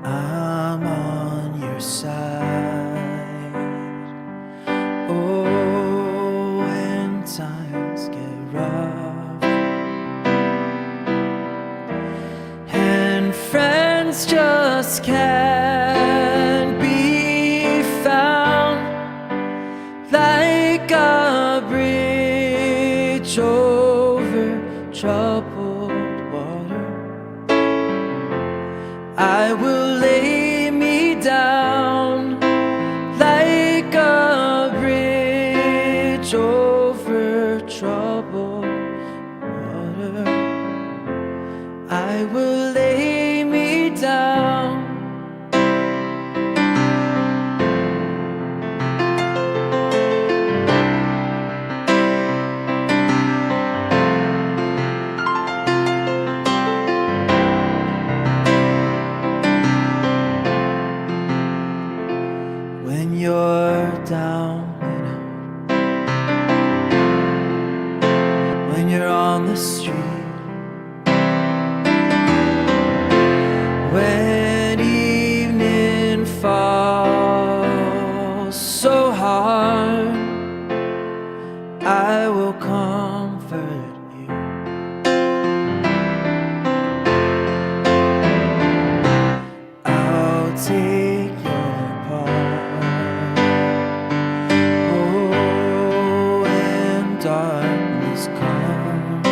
I'm on your side. Oh, when times get rough and friends just can't be found, like a bridge over troubled water, I will lay me down like a bridge over troubled water. I will lay me down. When you're down and out, when you're on the street, when evening falls so hard, I will comfort you. I'll take your part. Oh, when darkness comes,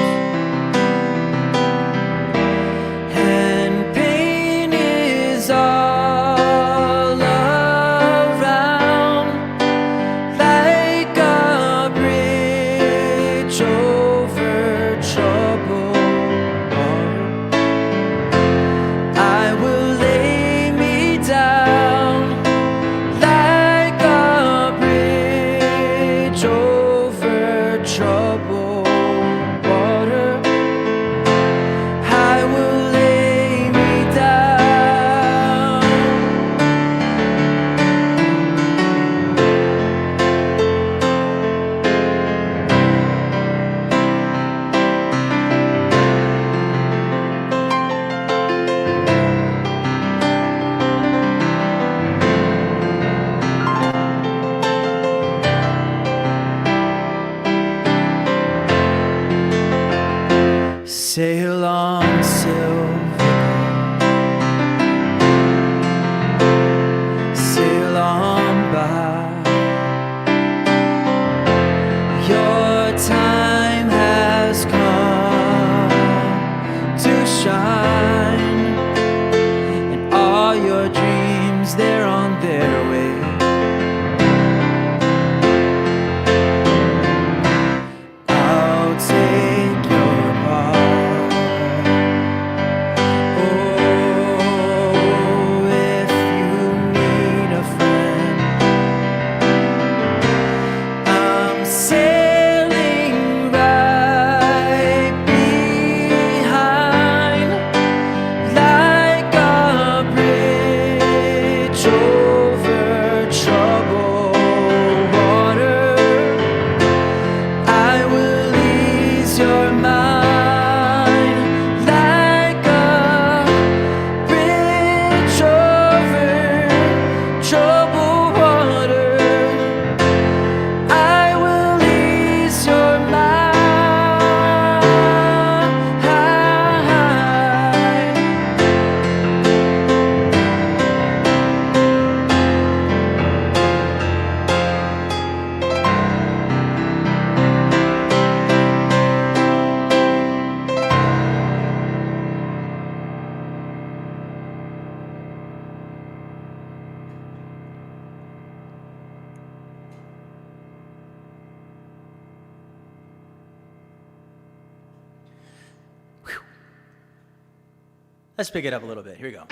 Let's pick it up a little bit. Here we go.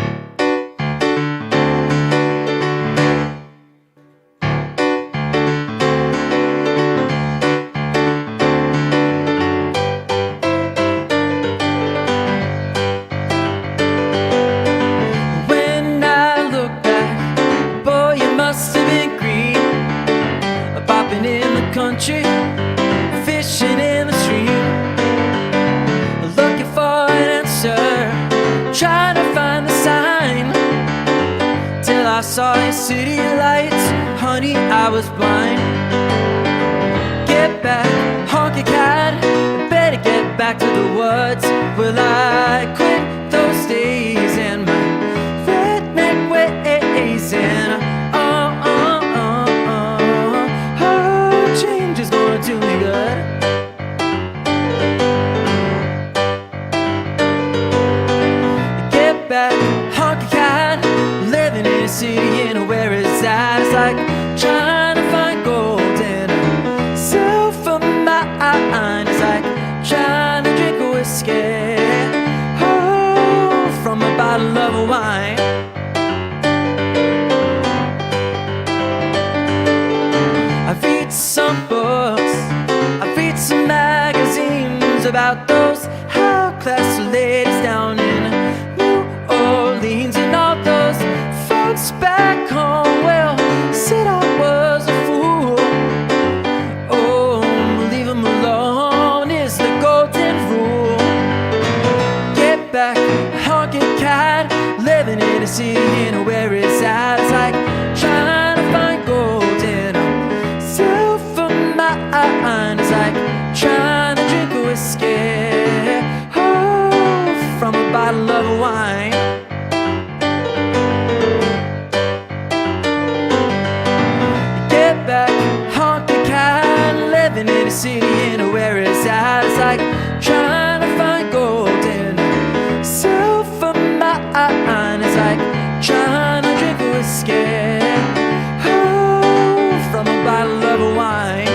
Fishing in the stream, looking for an answer, trying to find the sign, till I saw your city lights, honey, I was blind. Get back, honky cat, better get back to the woods. Will I quit those days and my redneck ways and change is gonna do me good. Get back, honky cat, living in a city and where is that? It's like trying to find gold in a silver mine. It's like trying to drink a whiskey, oh, from a bottle of wine. I've read some books, I've read some magazines about those high-class ladies down in New Orleans, and all those folks back home, well, said I was a fool. Oh, leave them alone is the golden rule. Get back, honky cat, living in a city and where is that? It's like trying to find gold in a silver mine. It's like trying to drink a whiskey, oh, from a bottle of wine. Get back, honky cat, living in a city and where is that? It's like trying to find gold in a silver mine. It's like trying to drink a whiskey, oh, from a bottle of wine.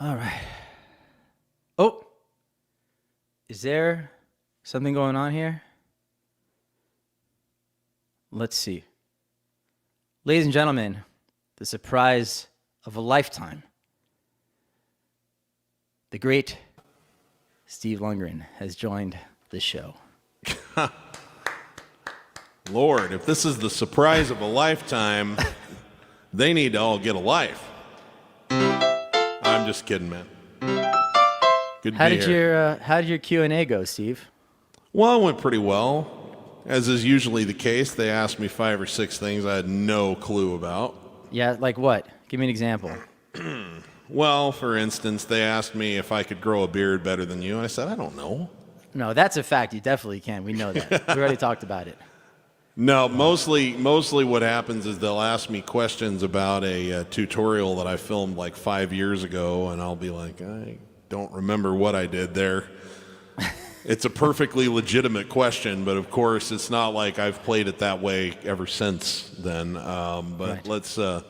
All right. Oh, is there something going on here? Let's see. Ladies and gentlemen, the surprise of a lifetime. The great Steve Lungrin has joined the show.
Lord, if this is the surprise of a lifetime, they need to all get a life. I'm just kidding, man. Good to be here.
How did your Q&A go, Steve?
Well, it went pretty well. As is usually the case, they asked me 5 or 6 things I had no clue about.
Yeah, like what? Give me an example.
Well, for instance, they asked me if I could grow a beard better than you, and I said, I don't know.
No, that's a fact. You definitely can. We know that. We already talked about it.
No, mostly what happens is they'll ask me questions about a tutorial that I filmed like 5 years ago, and I'll be like, I don't remember what I did there. It's a perfectly legitimate question, but of course it's not like I've played it that way ever since then. But right.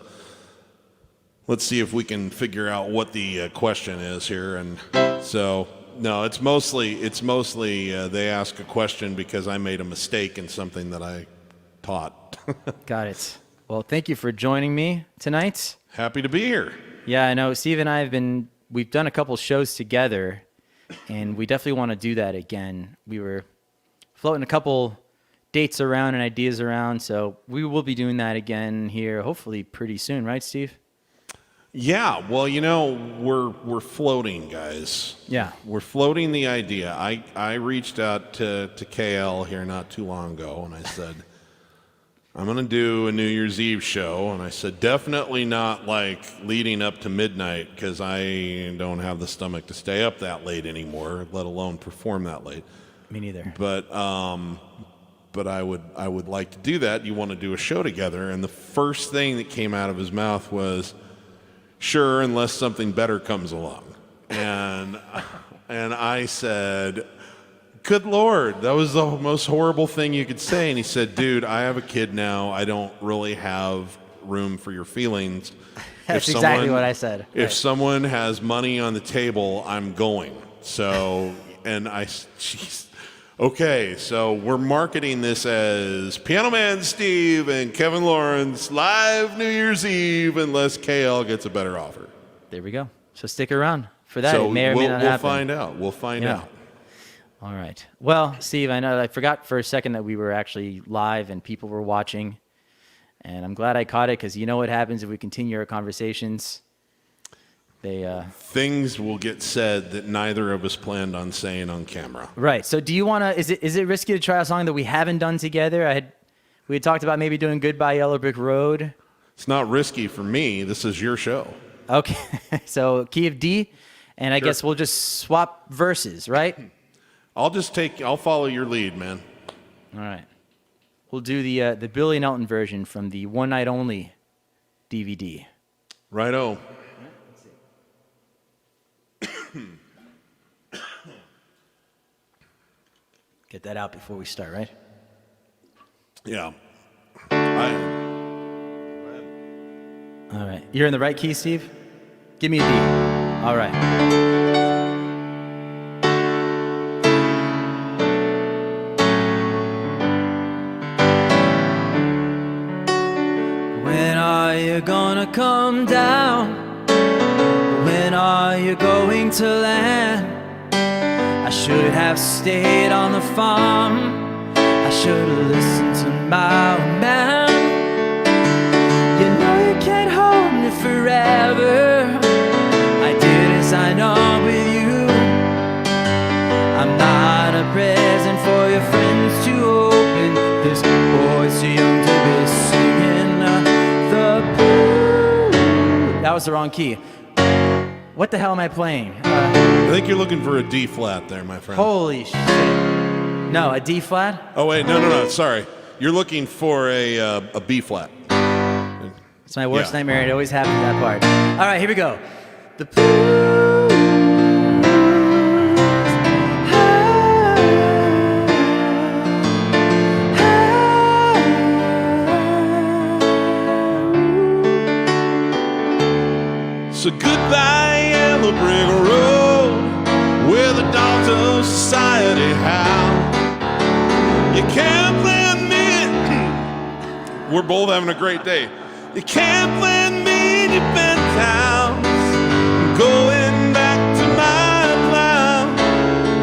let's see if we can figure out what the question is here. And so, no, it's mostly they ask a question because I made a mistake in something that I taught.
Got it. Well, thank you for joining me tonight.
Happy to be here.
Yeah, I know Steve and I we've done a couple shows together, and we definitely want to do that again. We were floating a couple dates around and ideas around, so we will be doing that again here hopefully pretty soon, right, Steve?
Yeah, well, you know, we're floating, guys.
Yeah.
We're floating the idea. I reached out to KL here not too long ago, and I said, I'm going to do a New Year's Eve show. And I said, definitely not like leading up to midnight, because I don't have the stomach to stay up that late anymore, let alone perform that late.
Me neither.
But I would like to do that. You want to do a show together? And the first thing that came out of his mouth was, sure, unless something better comes along. And I said, good Lord, that was the most horrible thing you could say. And he said, dude, I have a kid now. I don't really have room for your feelings.
That's exactly what I said.
If someone has money on the table, I'm going. So, and geez. Okay, so we're marketing this as Piano Man Steve and Kevin Laurence live New Year's Eve unless KL gets a better offer.
There we go. So stick around for that.
So
it may or may not
we'll
happen.
find out. We'll find out.
All right. Well, Steve, I forgot for a second that we were actually live and people were watching. And I'm glad I caught it, because you know what happens if we continue our conversations.
Things will get said that neither of us planned on saying on camera.
Right. So do you want to, is it risky to try a song that we haven't done together? We had talked about maybe doing Goodbye Yellow Brick Road.
It's not risky for me. This is your show.
Okay. So key of D, and I
Sure.
guess we'll just swap verses, right?
I'll follow your lead, man.
All right. We'll do the Billy and Elton version from the One Night Only DVD.
Righto.
Get that out before we start, right?
Yeah.
All right. You're in the right key, Steve? Give me a D. All right.
When are you gonna come down? When are you going to land? I should have stayed on the farm. I should have listened to my old man. You know you can't hold me forever. I didn't sign on with you. I'm not a present for your friends to open. This boy's too young to be singing the blues.
That was the wrong key. What the hell am I playing?
I think you're looking for a D flat there, my friend.
Holy shit. No, a D flat?
Oh, wait, no, sorry. You're looking for a B flat.
It's my worst
Yeah.
nightmare. It always happens that part. All right, here we go. The blues.
So goodbye, yellow brick road, where the dogs of society howl. You can't plan me. We're both having a great day. You can't plan me in your penthouse. I'm going back to my plow,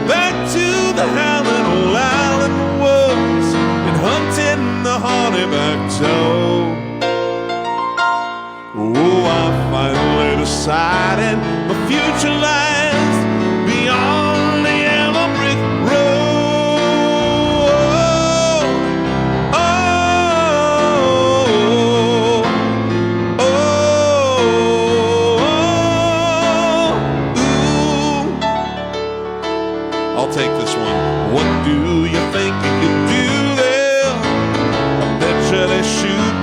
back to the howling old island woods, and hunting the honeyback toad. Oh, I finally decided my future lies beyond the yellow brick road. I'll take this one. What do you think you could do there? I bet you they shoot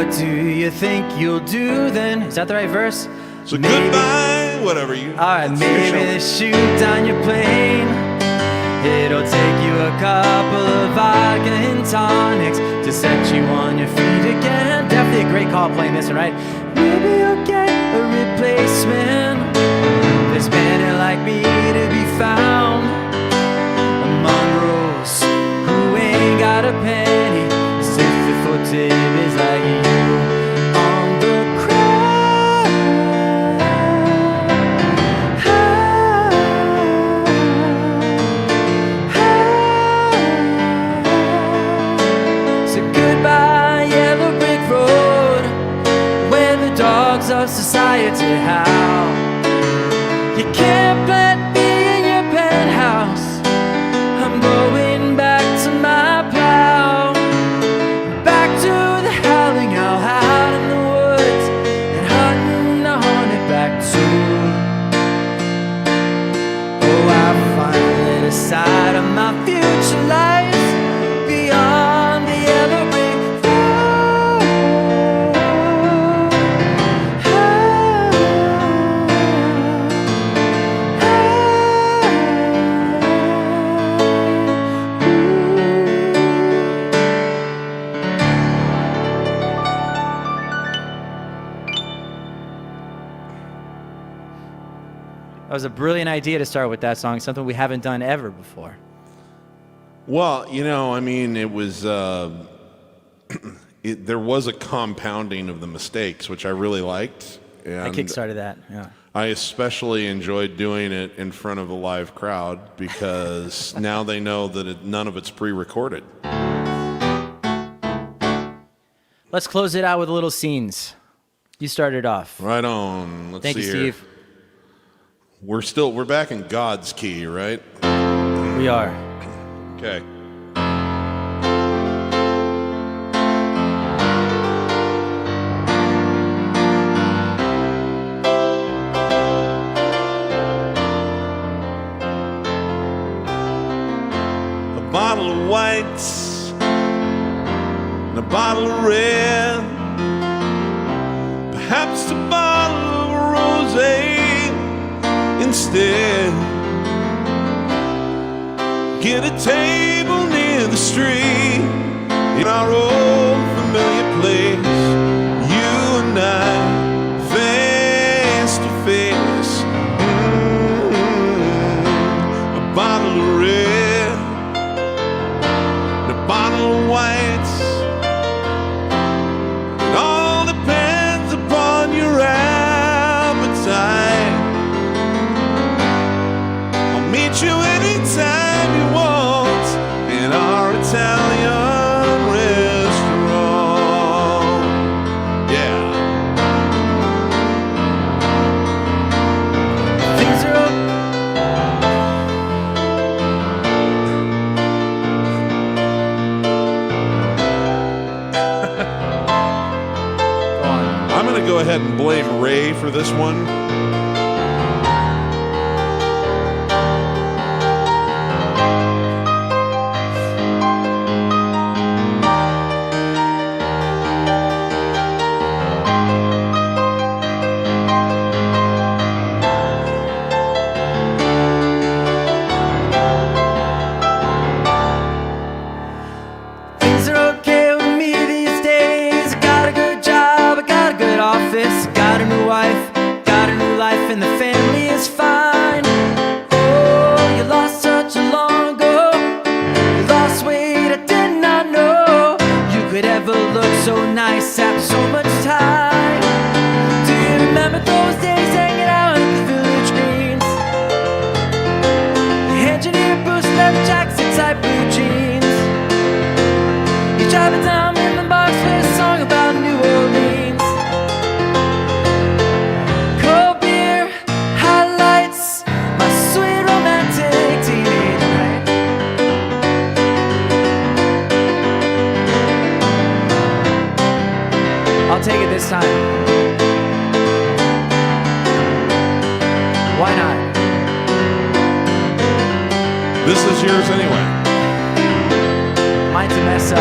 what do you think you'll do then?
Is that the right verse?
So goodbye, whatever you.
Alright,
it's your
maybe
show.
they shoot down your plane. It'll take you a couple of vodka and tonics to set you on your feet again.
Definitely a great call playing this one, right?
Maybe you'll get a replacement. There's many like me to be found among those who ain't got a penny. Stiff-footed is like you on the crowd. So goodbye, yellow brick road, where the dogs of society howl. You can't plant me in your penthouse. I'm going back to my plow, back to the howling owl out in the woods, and hunting the hornet back too. Oh, I finally decided on my future lies beyond the yellow brick road.
That was a brilliant idea to start with that song, something we haven't done ever before.
Well, you know, I mean, it was there was a compounding of the mistakes, which I really liked. And
I kickstarted that, yeah.
I especially enjoyed doing it in front of a live crowd because now they know that none of it's pre-recorded.
Let's close it out with little scenes. You started off.
Right on. Let's
Thank
see
you,
here.
Steve.
We're back in God's key, right?
We are.
Okay. A bottle of whites and a bottle of red, perhaps a bottle of rosé instead. Get a table near the street in our old familiar place. You and I, face to face. A bottle of red, and a bottle of whites. It all depends upon your appetite. I'll meet you anytime you want in our Italian restaurant. Yeah.
Things are up.
Go on.
I'm going to go ahead and blame Ray for this one.
Things are okay with me these days. I got a good job, I got a good office, I got a new wife, got a new life, and the family is fine. Oh, you lost such a long ago. You lost weight, I did not know you could ever look so nice after so much time. Do you remember those days hanging out at the Village Greens? The engineer boots, leather jackets, and tight blue jeans. You driving down in the box with a song about New Orleans. Cold beer, highlights, my sweet romantic teenage night.
I'll take it this time. Why not?
This is yours anyway.
Mine's a mess up.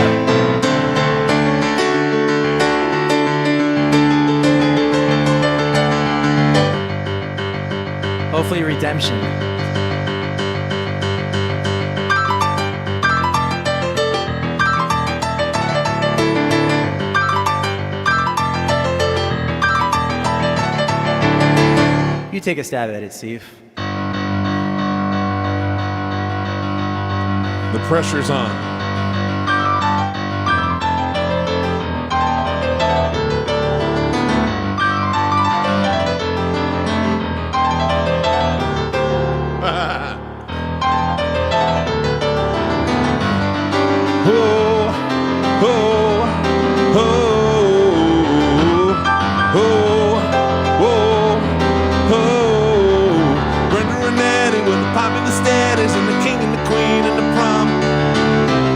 hopefully redemption. You take a stab at it, Steve.
The pressure's on.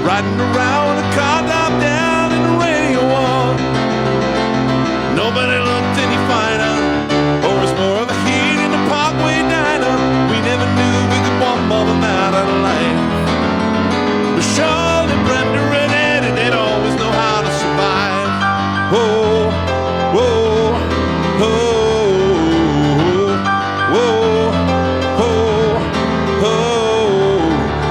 Riding around with a car top down and the radio on. Nobody looked any finer, or was more of a heat in the Parkway diner. We never knew we could one mother out of life. But Charlotte, Brenda, and Eddie, they'd always know how to survive. Whoa, whoa, whoa, whoa, whoa, whoa.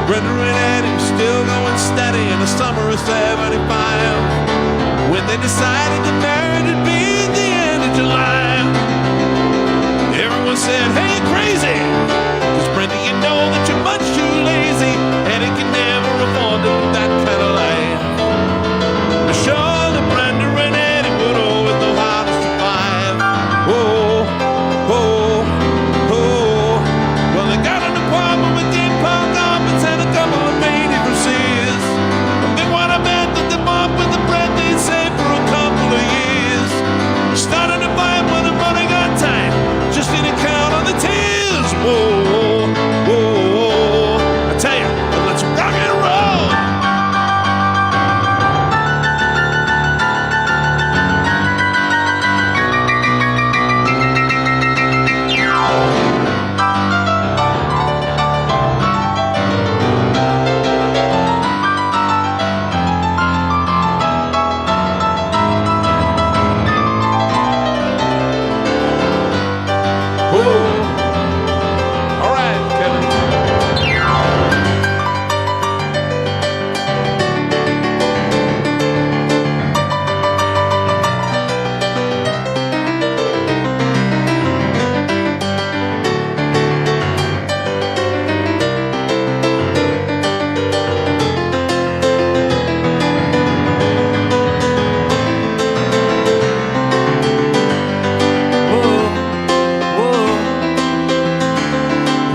Brenda and Eddie were still going steady in the summer of '75 when they decided that marriage would be the end of July. Everyone said, hey, you're crazy, 'cause Brenda, you know that you're much too lazy, and it can never afford to live that kind of life. But Charlotte, Brenda, and Eddie would always know how to survive. Whoa, whoa, whoa. Well, they got an apartment with deep park carpets and a couple of baby proceeds. They want a man that they bought with the bread they'd saved for a couple of years. Started to buy when the money got tight, just didn't count on the tears. Whoa, whoa, whoa. I tell you, let's rock and roll. All right, Kevin.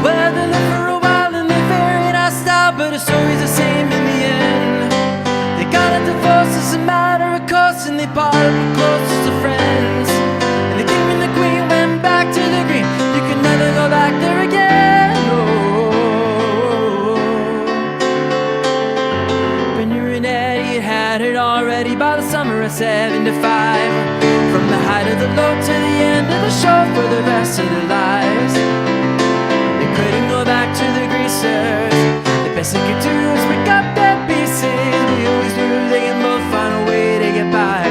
Well, they lived for a while and they varied our style, but the story's the same in the end. They got a divorce as a matter of course, and they parted with close to friends. And the king and the queen went back to the green. You can never go back there again. Oh. Brenda and Eddie had it already by the summer of '75. From the height of the low to the end of the show for the rest of their lives. They couldn't go back to the greasers. The best they could do is pick up their pieces. We always knew they can both find a way to get by.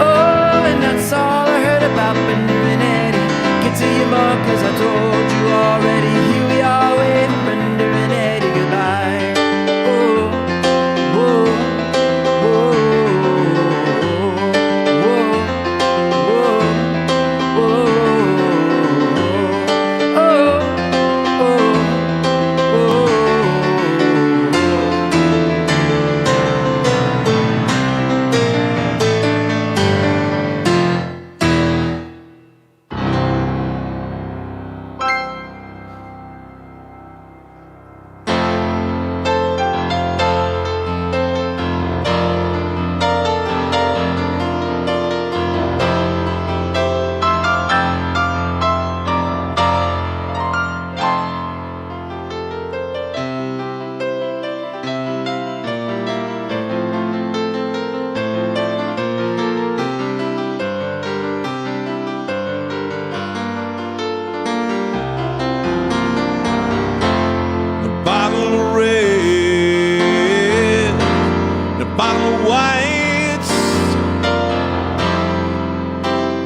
Oh, and that's all I heard about Brenda and Eddie. Can't tell you more 'cause I told you already. Here we are waving Brenda and Eddie goodbye. Oh, whoa, whoa, whoa, whoa, whoa. Oh, oh, oh.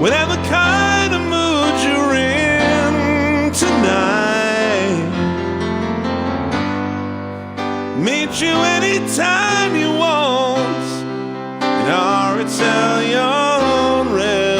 Whatever kind of mood you're in tonight. sell your own restaurant.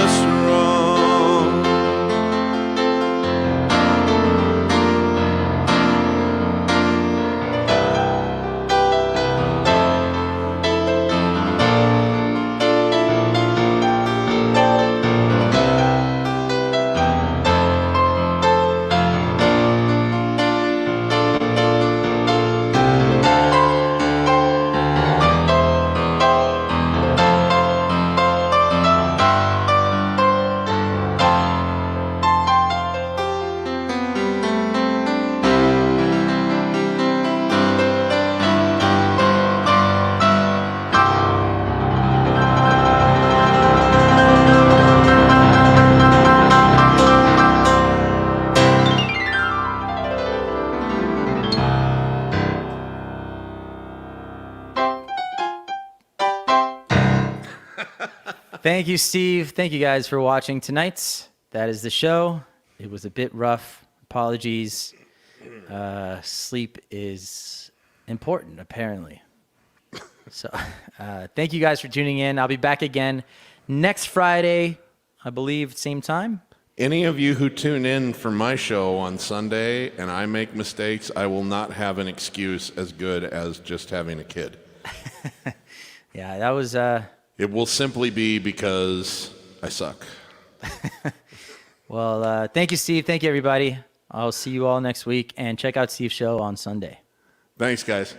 Thank you, Steve. Thank you guys for watching tonight. That is the show. It was a bit rough. Apologies. Sleep is important, apparently. So thank you guys for tuning in. I'll be back again next Friday, I believe, same time.
Any of you who tune in for my show on Sunday and I make mistakes, I will not have an excuse as good as just having a kid.
Yeah, that was...
It will simply be because I suck.
Well, thank you, Steve. Thank you, everybody. I'll see you all next week. And check out Steve's show on Sunday.
Thanks, guys.